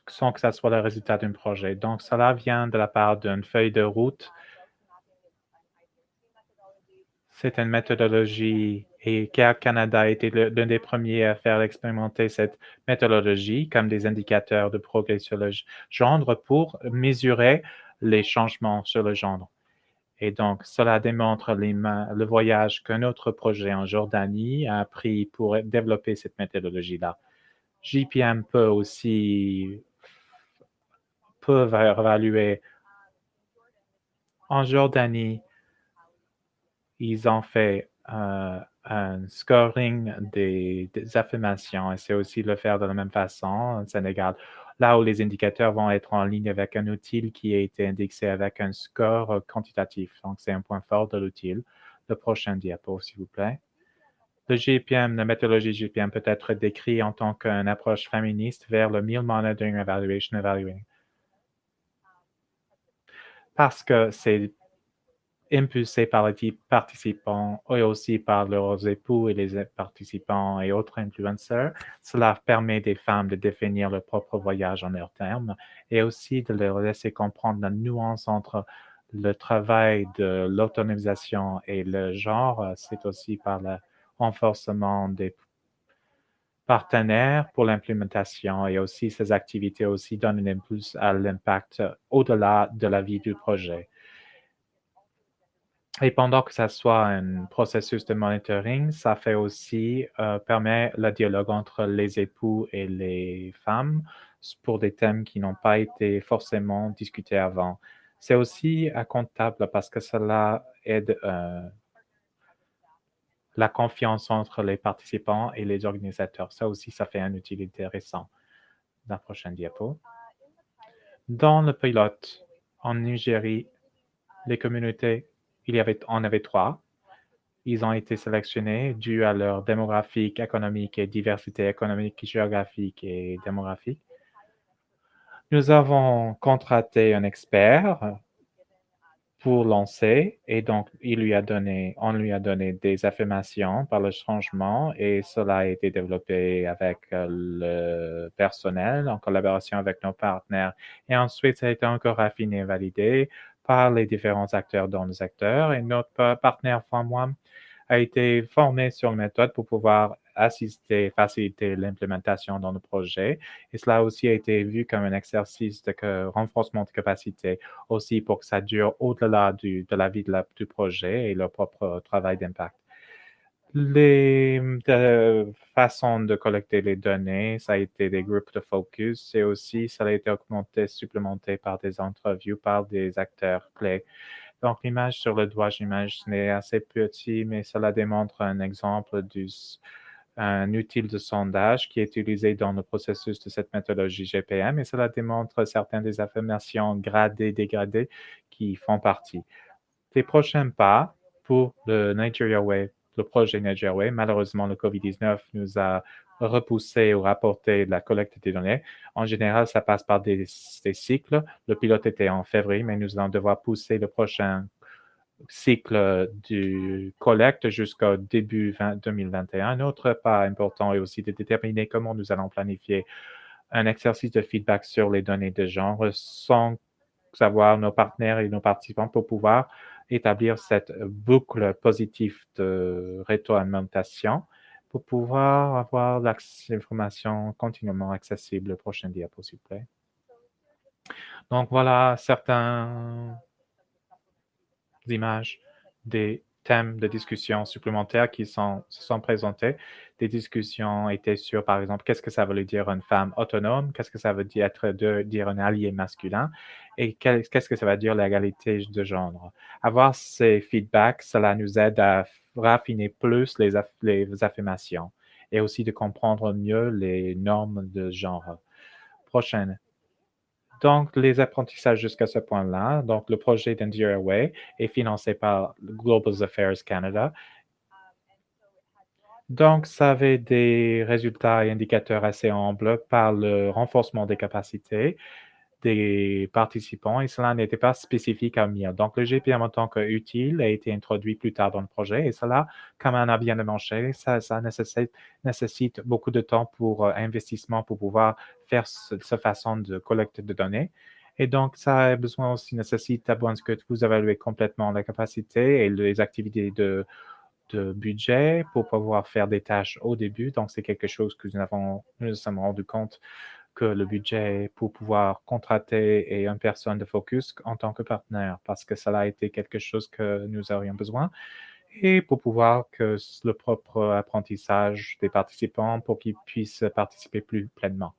sans que ça soit le résultat d'un projet. Donc, cela vient de la part d'une feuille de route. C'est une méthodologie et Care Canada a été l'un des premiers à faire expérimenter cette méthodologie comme des indicateurs de progrès sur le genre pour mesurer les changements sur le genre. Et donc, cela démontre le voyage qu'un autre projet en Jordanie a pris pour développer cette méthodologie-là. JPM peut évaluer. En Jordanie, ils ont fait un scoring des affirmations et c'est aussi le faire de la même façon en Sénégal. Là où les indicateurs vont être en ligne avec un outil qui a été indexé avec un score quantitatif. Donc, c'est un point fort de l'outil. Le prochain diapo, s'il vous plaît. Le GPM, la méthodologie GPM peut être décrit en tant qu'une approche féministe vers le Meal Monitoring Evaluation Evaluating. parce que c'est impulsé par les participants et aussi par leurs époux et les participants et autres influenceurs. Cela permet des femmes de définir leur propre voyage en leur terme et aussi de leur laisser comprendre la nuance entre le travail de l'autonomisation et le genre. C'est aussi par le renforcement des partenaires pour l'implémentation et aussi ces activités aussi donnent un impulse à l'impact au-delà de la vie du projet. Et pendant que ça soit un processus de monitoring, ça fait aussi permet le dialogue entre les époux et les femmes pour des thèmes qui n'ont pas été forcément discutés avant. C'est aussi comptable parce que cela aide la confiance entre les participants et les organisateurs. Ça aussi, ça fait un outil intéressant. La prochaine diapo. Dans le pilote, en Nigérie, les communautés, on avait 3. Ils ont été sélectionnés dû à leur démographique, économique et diversité économique, géographique et démographique. Nous avons contracté un expert pour lancer et donc on lui a donné des affirmations par le changement et cela a été développé avec le personnel en collaboration avec nos partenaires. Et ensuite, ça a été encore raffiné et validé par les différents acteurs dans le secteur et notre partenaire FarmOne a été formé sur la méthode pour pouvoir assister, faciliter l'implémentation dans le projet. Et cela aussi a été vu comme un exercice de renforcement de capacité aussi pour que ça dure au-delà de la vie du projet et leur propre travail d'impact. Les façons de collecter les données, ça a été des groupes de focus et aussi ça a été augmenté, supplémenté par des interviews par des acteurs clés. Donc, l'image sur le doigt, j'imagine, est assez petit, mais cela démontre un exemple d'un outil de sondage qui est utilisé dans le processus de cette méthodologie GPM et cela démontre certaines des affirmations gradées, dégradées qui font partie. Les prochains pas pour le Nigeria Way, le projet Nigeria Way, malheureusement, le COVID-19 nous a repoussé ou rapporté la collecte des données. En général, ça passe par des cycles. Le pilote était en février, mais nous allons devoir pousser le prochain cycle du collecte jusqu'au début 2021. Un autre pas important est aussi de déterminer comment nous allons planifier un exercice de feedback sur les données de genre sans savoir nos partenaires et nos participants pour pouvoir établir cette boucle positive de rétroalimentation pour pouvoir avoir l'information continuellement accessible. Prochaine diapo, s'il vous plaît. Donc voilà certaines images des thèmes de discussion supplémentaires qui se sont présentés. Des discussions étaient sur, par exemple, qu'est-ce que ça veut dire une femme autonome, qu'est-ce que ça veut dire un allié masculin et qu'est-ce que ça veut dire l'égalité de genre. Avoir ces feedbacks, cela nous aide à raffiner plus les affirmations et aussi de comprendre mieux les normes de genre. Prochaine. Donc, les apprentissages jusqu'à ce point-là, donc le projet d'Endure Away est financé par Global Affairs Canada. Donc, ça avait des résultats et indicateurs assez amples par le renforcement des capacités des participants et cela n'était pas spécifique à MIR. Donc, le GPM en tant qu'utile a été introduit plus tard dans le projet et cela, comme on a bien mentionné, ça nécessite beaucoup de temps pour investissement pour pouvoir faire cette façon de collecte de données. Et donc, ça a besoin aussi, nécessite d'abord que vous évaluez complètement la capacité et les activités de budget pour pouvoir faire des tâches au début. Donc, c'est quelque chose que nous nous sommes rendu compte que le budget pour pouvoir contracter et une personne de focus en tant que partenaire, parce que cela a été quelque chose que nous aurions besoin, et pour pouvoir que le propre apprentissage des participants pour qu'ils puissent participer plus pleinement.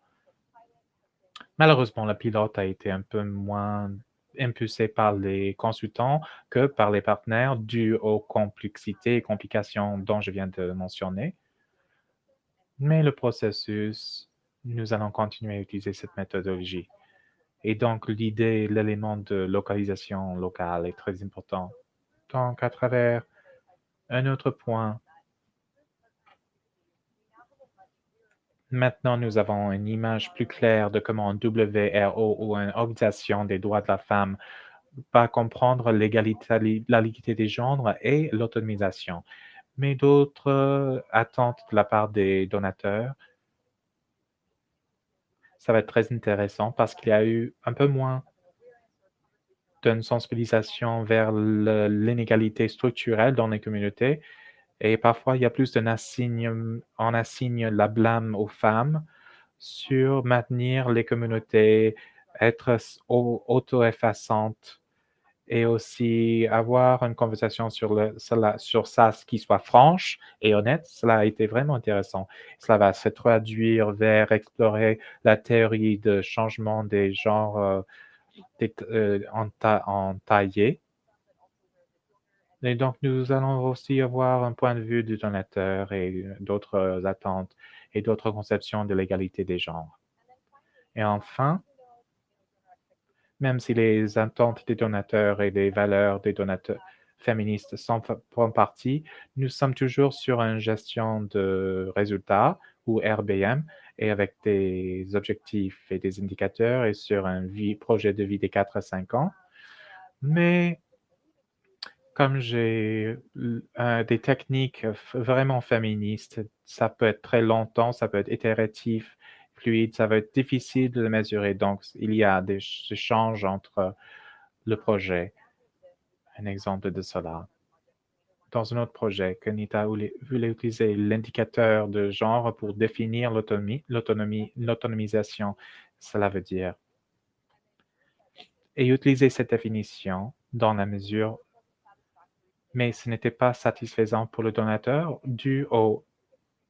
Malheureusement, le pilote a été un peu moins impulsé par les consultants que par les partenaires dû aux complexités et complications dont je viens de mentionner. Mais le processus, nous allons continuer à utiliser cette méthodologie. Et donc, l'idée, l'élément de localisation locale est très important. Donc, à travers un autre point, maintenant, nous avons une image plus claire de comment WRO ou une organisation des droits de la femme pas comprendre l'égalité des genres et l'autonomisation. Mais d'autres attentes de la part des donateurs, ça va être très intéressant parce qu'il y a eu un peu moins d'une sensibilisation vers l'inégalité structurelle dans les communautés. Et parfois, il y a plus on assigne la blâme aux femmes sur maintenir les communautés, être auto-effaçantes et aussi avoir une conversation sur ça qui soit franche et honnête. Cela a été vraiment intéressant. Cela va se traduire vers explorer la théorie de changement des genres entaillés. Et donc, nous allons aussi avoir un point de vue du donateur et d'autres attentes et d'autres conceptions de l'égalité des genres. Et enfin, même si les attentes des donateurs et les valeurs des donateurs féministes font partie, nous sommes toujours sur une gestion de résultats ou RBM et avec des objectifs et des indicateurs et sur un projet de vie des 4 à 5 ans. Mais comme j'ai des techniques vraiment féministes, ça peut être très longtemps, ça peut être itératif, fluide, ça va être difficile de le mesurer. Donc, il y a des échanges entre le projet. Un exemple de cela. Dans un autre projet, Kenita voulait utiliser l'indicateur de genre pour définir l'autonomisation. Cela veut dire. Et utiliser cette définition dans la mesure, mais ce n'était pas satisfaisant pour le donateur dû aux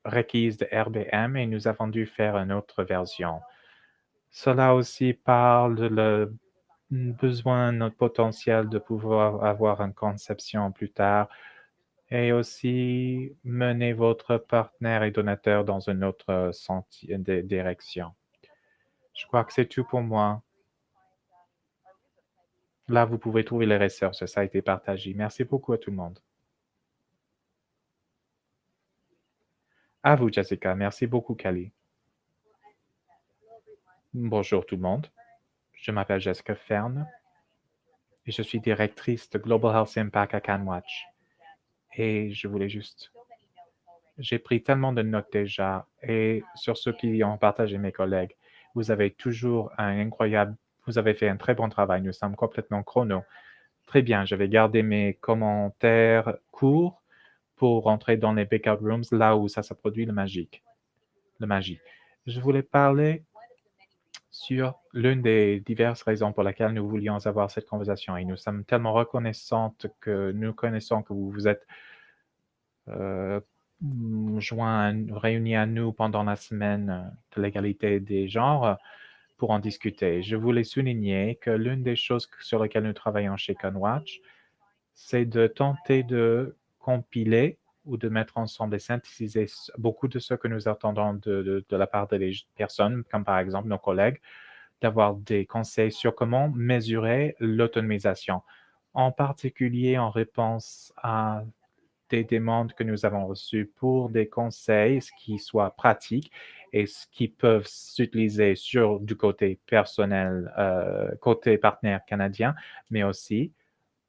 requises de RBM et nous avons dû faire une autre version. Cela aussi parle de le besoin, notre potentiel de pouvoir avoir une conception plus tard et aussi mener votre partenaire et donateur dans une autre direction. Je crois que c'est tout pour moi. Là, vous pouvez trouver les ressources, ça a été partagé. Merci beaucoup à tout le monde. À vous, Jessica. Merci beaucoup, Kali. Bonjour tout le monde. Je m'appelle Jessica Fern et je suis directrice de Global Health Impact à CanWatch. Et je voulais juste... J'ai pris tellement de notes déjà et sur ce qui ont partagé mes collègues, vous avez toujours vous avez fait un très bon travail. Nous sommes complètement chrono. Très bien, je vais garder mes commentaires courts pour rentrer dans les breakout rooms, là où ça se produit le magie. Je voulais parler sur l'une des diverses raisons pour lesquelles nous voulions avoir cette conversation et nous sommes tellement reconnaissantes que nous connaissons que vous vous êtes réunis à nous pendant la semaine de l'égalité des genres pour en discuter. Je voulais souligner que l'une des choses sur lesquelles nous travaillons chez CanWatch, c'est de tenter de compiler ou de mettre ensemble et synthétiser beaucoup de ce que nous attendons de la part des personnes, comme par exemple nos collègues, d'avoir des conseils sur comment mesurer l'autonomisation, en particulier en réponse à des demandes que nous avons reçues pour des conseils qui soient pratiques et qui peuvent s'utiliser du côté personnel, côté partenaire canadien, mais aussi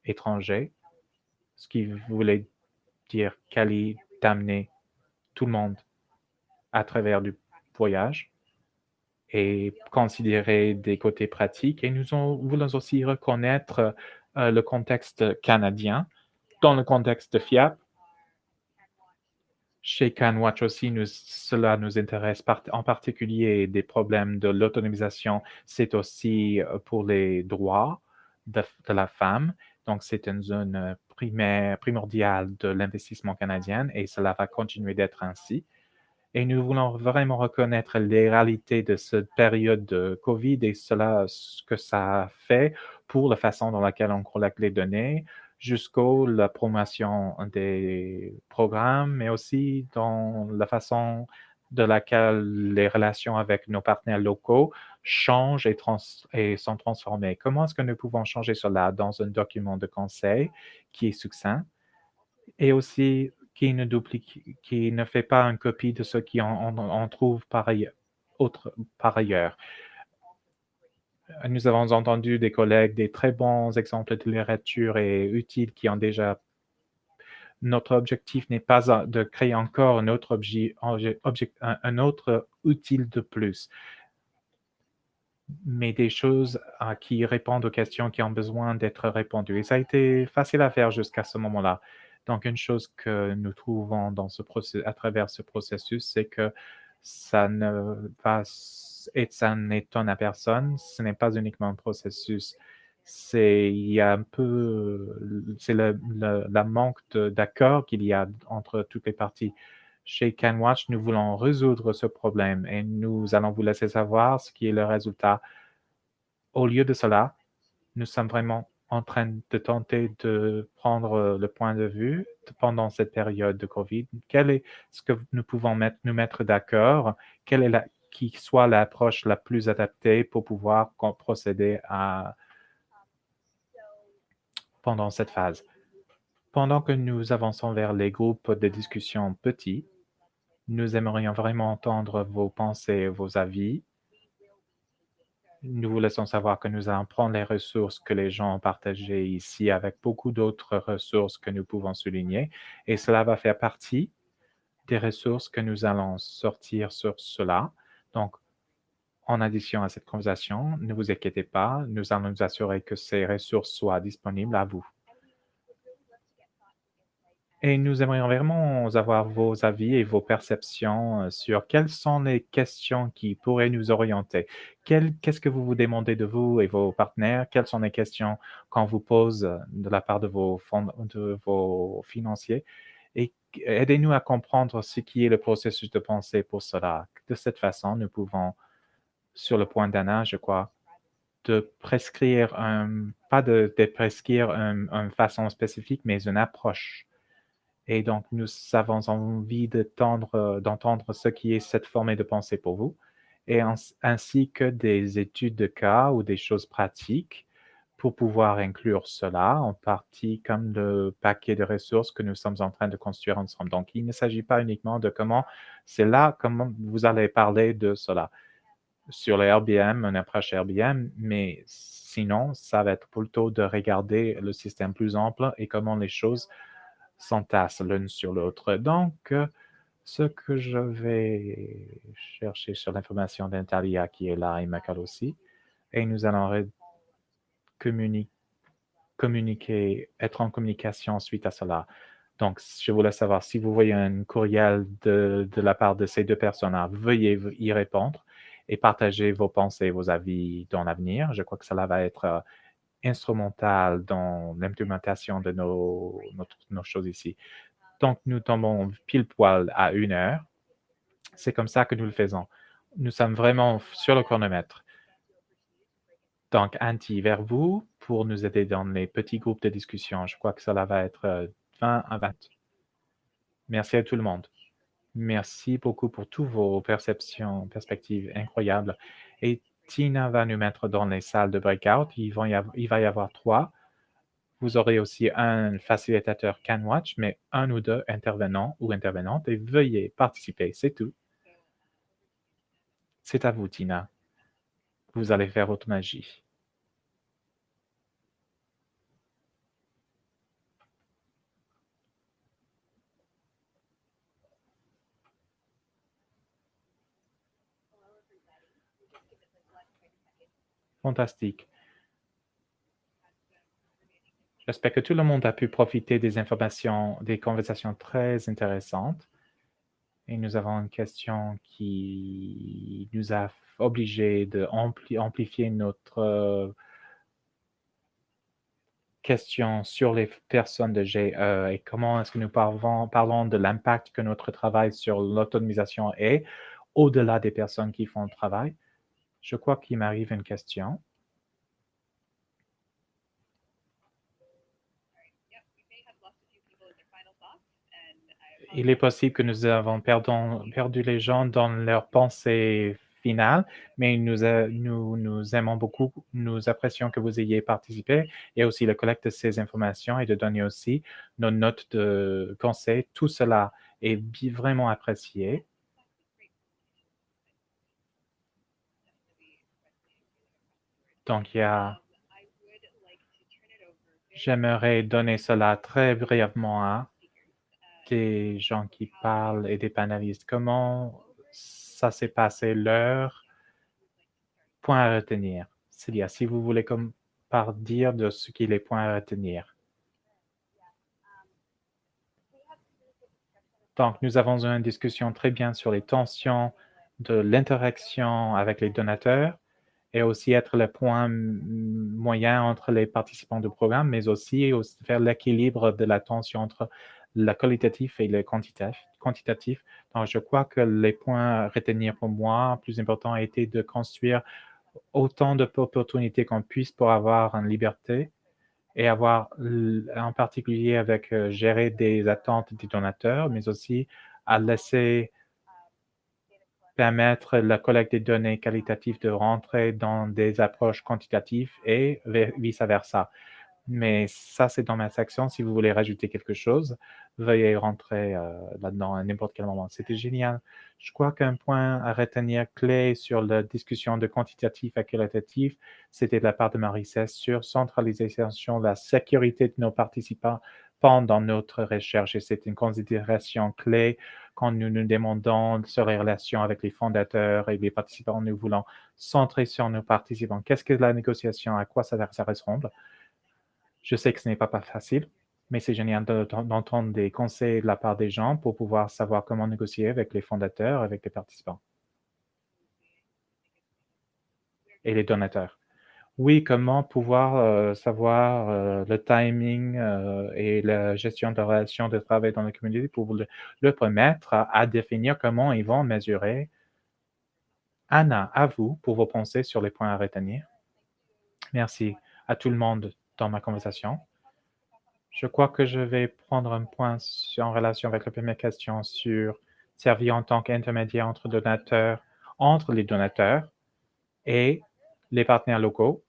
étranger, ce qui voulait dire Cali d'amener tout le monde à travers du voyage et considérer des côtés pratiques. Et nous voulons aussi reconnaître le contexte canadien. Dans le contexte de FIAP, chez CanWatch aussi, cela nous intéresse en particulier des problèmes de l'autonomisation. C'est aussi pour les droits de la femme. Donc, c'est une zone primordiale de l'investissement canadien et cela va continuer d'être ainsi. Et nous voulons vraiment reconnaître les réalités de cette période de COVID et ce que ça fait pour la façon dans laquelle on collecte les données, jusqu'à la promotion des programmes, mais aussi dans la façon de laquelle les relations avec nos partenaires locaux changent et sont transformées. Comment est-ce que nous pouvons changer cela dans un document de conseil qui est succinct et aussi qui ne fait pas une copie de ce qu'on trouve par ailleurs. Nous avons entendu des collègues des très bons exemples de littérature et utiles qui ont déjà. Notre objectif n'est pas de créer encore un autre un autre utile de plus, mais des choses qui répondent aux questions qui ont besoin d'être répondues. Et ça a été facile à faire jusqu'à ce moment-là. Donc, une chose que nous trouvons à travers ce processus, c'est que ça ne va et ça n'étonne à personne. Ce n'est pas uniquement un processus. Il y a un peu, c'est la manque d'accord qu'il y a entre toutes les parties. Chez CanWatch, nous voulons résoudre ce problème et nous allons vous laisser savoir ce qui est le résultat. Au lieu de cela, nous sommes vraiment en train de tenter de prendre le point de vue pendant cette période de COVID. Quel est ce que nous pouvons nous mettre d'accord? Quelle est qui soit l'approche la plus adaptée pour pouvoir procéder pendant cette phase? Pendant que nous avançons vers les groupes de discussion petits, nous aimerions vraiment entendre vos pensées et vos avis. Nous vous laissons savoir que nous allons prendre les ressources que les gens ont partagées ici avec beaucoup d'autres ressources que nous pouvons souligner et cela va faire partie des ressources que nous allons sortir sur cela. Donc, en addition à cette conversation, ne vous inquiétez pas, nous allons nous assurer que ces ressources soient disponibles à vous. Et nous aimerions vraiment avoir vos avis et vos perceptions sur quelles sont les questions qui pourraient nous orienter. Qu'est-ce que vous vous demandez de vous et vos partenaires? Quelles sont les questions qu'on vous pose de la part de vos financiers? Et aidez-nous à comprendre ce qui est le processus de pensée pour cela. De cette façon, nous pouvons, sur le point d'Anna, je crois, de prescrire, pas de prescrire une façon spécifique, mais une approche. Et donc, nous avons envie d'entendre ce qui est cette forme de pensée pour vous, et ainsi que des études de cas ou des choses pratiques pour pouvoir inclure cela en partie comme le paquet de ressources que nous sommes en train de construire ensemble. Donc, il ne s'agit pas uniquement de comment vous allez parler de cela sur le RBM, une approche RBM, mais sinon, ça va être plutôt de regarder le système plus ample et comment les choses s'entassent l'une sur l'autre. Donc, ce que je vais chercher sur l'information d'Intalia qui est là et Michael aussi, et nous allons communiquer, être en communication suite à cela. Donc, je voulais savoir si vous voyez un courriel de la part de ces deux personnes-là, veuillez y répondre et partager vos pensées, vos avis dans l'avenir. Je crois que cela va être instrumental dans l'implémentation de nos choses ici. Donc, nous tombons pile poil à 1 heure. C'est comme ça que nous le faisons. Nous sommes vraiment sur le chronomètre. Donc, Antti, vers vous pour nous aider dans les petits groupes de discussion. Je crois que cela va être 20 à 20. Merci à tout le monde. Merci beaucoup pour toutes vos perspectives incroyables. Et Tina va nous mettre dans les salles de breakout. Il va y avoir 3. Vous aurez aussi un facilitateur CanWatch, mais 1 ou 2 intervenants ou intervenantes. Et veuillez participer, c'est tout. C'est à vous, Tina. Vous allez faire votre magie. Fantastique. J'espère que tout le monde a pu profiter des informations, des conversations très intéressantes. Et nous avons une question qui nous a obligés de amplifier notre question sur les personnes de GE et comment est-ce que nous parlons de l'impact que notre travail sur l'autonomisation est au-delà des personnes qui font le travail. Je crois qu'il m'arrive une question. Il est possible que nous avons perdu les gens dans leur pensée finale, mais nous aimons beaucoup, nous apprécions que vous ayez participé et aussi la collecte de ces informations et de donner aussi nos notes de conseil. Tout cela est vraiment apprécié. Donc, j'aimerais donner cela très brièvement à des gens qui parlent et des panélistes. Comment ça s'est passé, leur point à retenir? Célia, si vous voulez par dire de ce qui est les points à retenir. Donc, nous avons eu une discussion très bien sur les tensions de l'interaction avec les donateurs et aussi être le point moyen entre les participants du programme, mais aussi faire l'équilibre de la tension entre le qualitatif et le quantitatif. Donc, je crois que les points à retenir pour moi, plus important, a été de construire autant d'opportunités qu'on puisse pour avoir une liberté et avoir en particulier avec gérer des attentes des donateurs, mais aussi à laisser permettre la collecte des données qualitatives de rentrer dans des approches quantitatives et vice-versa. Mais ça, c'est dans ma section. Si vous voulez rajouter quelque chose, veuillez rentrer là-dedans à n'importe quel moment. C'était génial. Je crois qu'un point à retenir clé sur la discussion de quantitatif à qualitatif, c'était de la part de Marie-Cesse sur centralisation, la sécurité de nos participants pendant notre recherche. Et c'est une considération clé quand nous nous demandons sur les relations avec les fondateurs et les participants. Nous voulons centrer sur nos participants. Qu'est-ce que la négociation? À quoi ça ressemble? Je sais que ce n'est pas facile, mais c'est génial d'entendre des conseils de la part des gens pour pouvoir savoir comment négocier avec les fondateurs, avec les participants et les donateurs. Oui, comment pouvoir savoir le timing et la gestion de la relation de travail dans la communauté pour le permettre à définir comment ils vont mesurer. Anna, à vous pour vos pensées sur les points à retenir. Merci à tout le monde dans ma conversation. Je crois que je vais prendre un point en relation avec la première question sur servir en tant qu'intermédiaire entre les donateurs et les partenaires locaux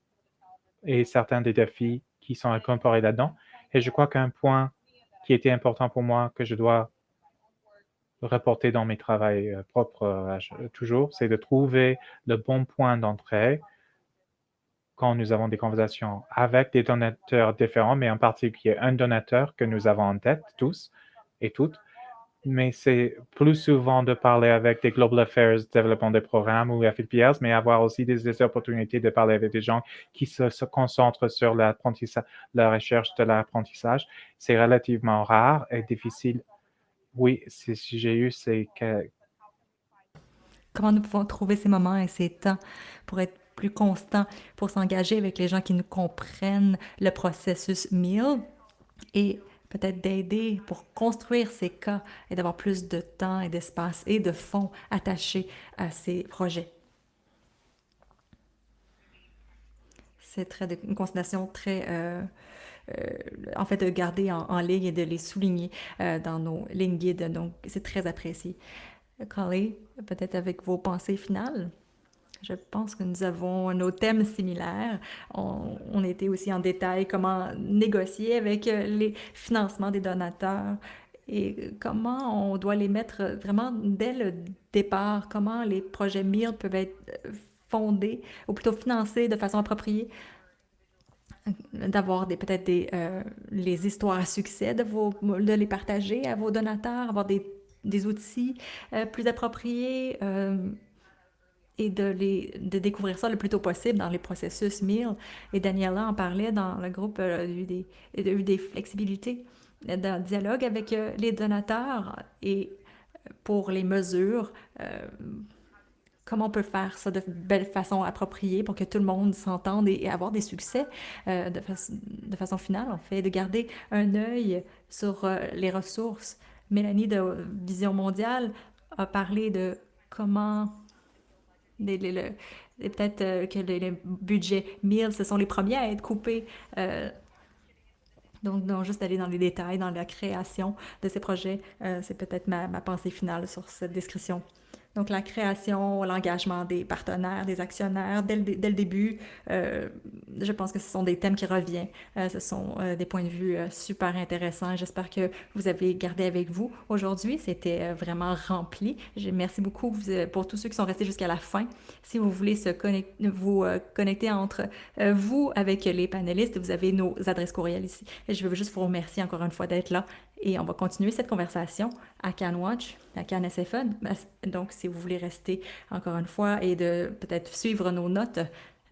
et certains des défis qui sont incorporés là-dedans. Et je crois qu'un point qui était important pour moi, que je dois reporter dans mes travaux propres toujours, c'est de trouver le bon point d'entrée quand nous avons des conversations avec des donateurs différents, mais en particulier un donateur que nous avons en tête, tous et toutes. Mais c'est plus souvent de parler avec des Global Affairs, développement des programmes ou FLPS, mais avoir aussi des opportunités de parler avec des gens qui se concentrent sur la recherche de l'apprentissage. C'est relativement rare et difficile. Oui, si j'ai eu, c'est que Comment nous pouvons trouver ces moments et ces temps pour être plus constants, pour s'engager avec les gens qui nous comprennent le processus MIL et peut-être d'aider pour construire ces cas et d'avoir plus de temps et d'espace et de fonds attachés à ces projets. C'est une considération très, en fait, de garder en ligne et de les souligner dans nos lignes guides. Donc, c'est très apprécié. Carly, peut-être avec vos pensées finales? Je pense que nous avons nos thèmes similaires. On était aussi en détail comment négocier avec les financements des donateurs et comment on doit les mettre vraiment dès le départ, comment les projets MIR peuvent être fondés ou plutôt financés de façon appropriée, d'avoir peut-être les histoires à succès, de les partager à vos donateurs, avoir des outils plus appropriés et de découvrir ça le plus tôt possible dans les processus MIL. Et Daniela en parlait dans le groupe, il y a eu des flexibilités dans le dialogue avec les donateurs et pour les mesures, comment on peut faire ça de belle façon appropriée pour que tout le monde s'entende et avoir des succès de façon finale, en fait, de garder un œil sur les ressources. Mélanie de Vision mondiale a parlé de comment peut-être que les budgets MIL, ce sont les premiers à être coupés. Donc, non, juste aller dans les détails, dans la création de ces projets, c'est peut-être ma pensée finale sur cette description. Donc, la création, l'engagement des partenaires, des actionnaires, dès le début, je pense que ce sont des thèmes qui reviennent. Ce sont des points de vue super intéressants. J'espère que vous avez gardé avec vous aujourd'hui. C'était vraiment rempli. Merci beaucoup pour tous ceux qui sont restés jusqu'à la fin. Si vous voulez vous connecter entre vous avec les panélistes, vous avez nos adresses courriels ici. Et je veux juste vous remercier encore une fois d'être là et on va continuer cette conversation à CanWatch, à CanSFA. Donc, si vous voulez rester encore une fois et de peut-être suivre nos notes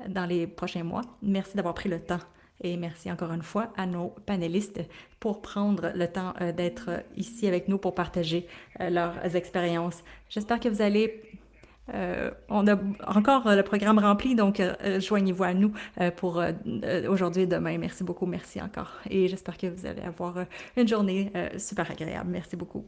dans les prochains mois, merci d'avoir pris le temps. Et merci encore une fois à nos panélistes pour prendre le temps d'être ici avec nous pour partager leurs expériences. J'espère que vous allez on a encore le programme rempli, donc joignez-vous à nous pour aujourd'hui et demain. Merci beaucoup, merci encore. Et j'espère que vous allez avoir une journée super agréable. Merci beaucoup.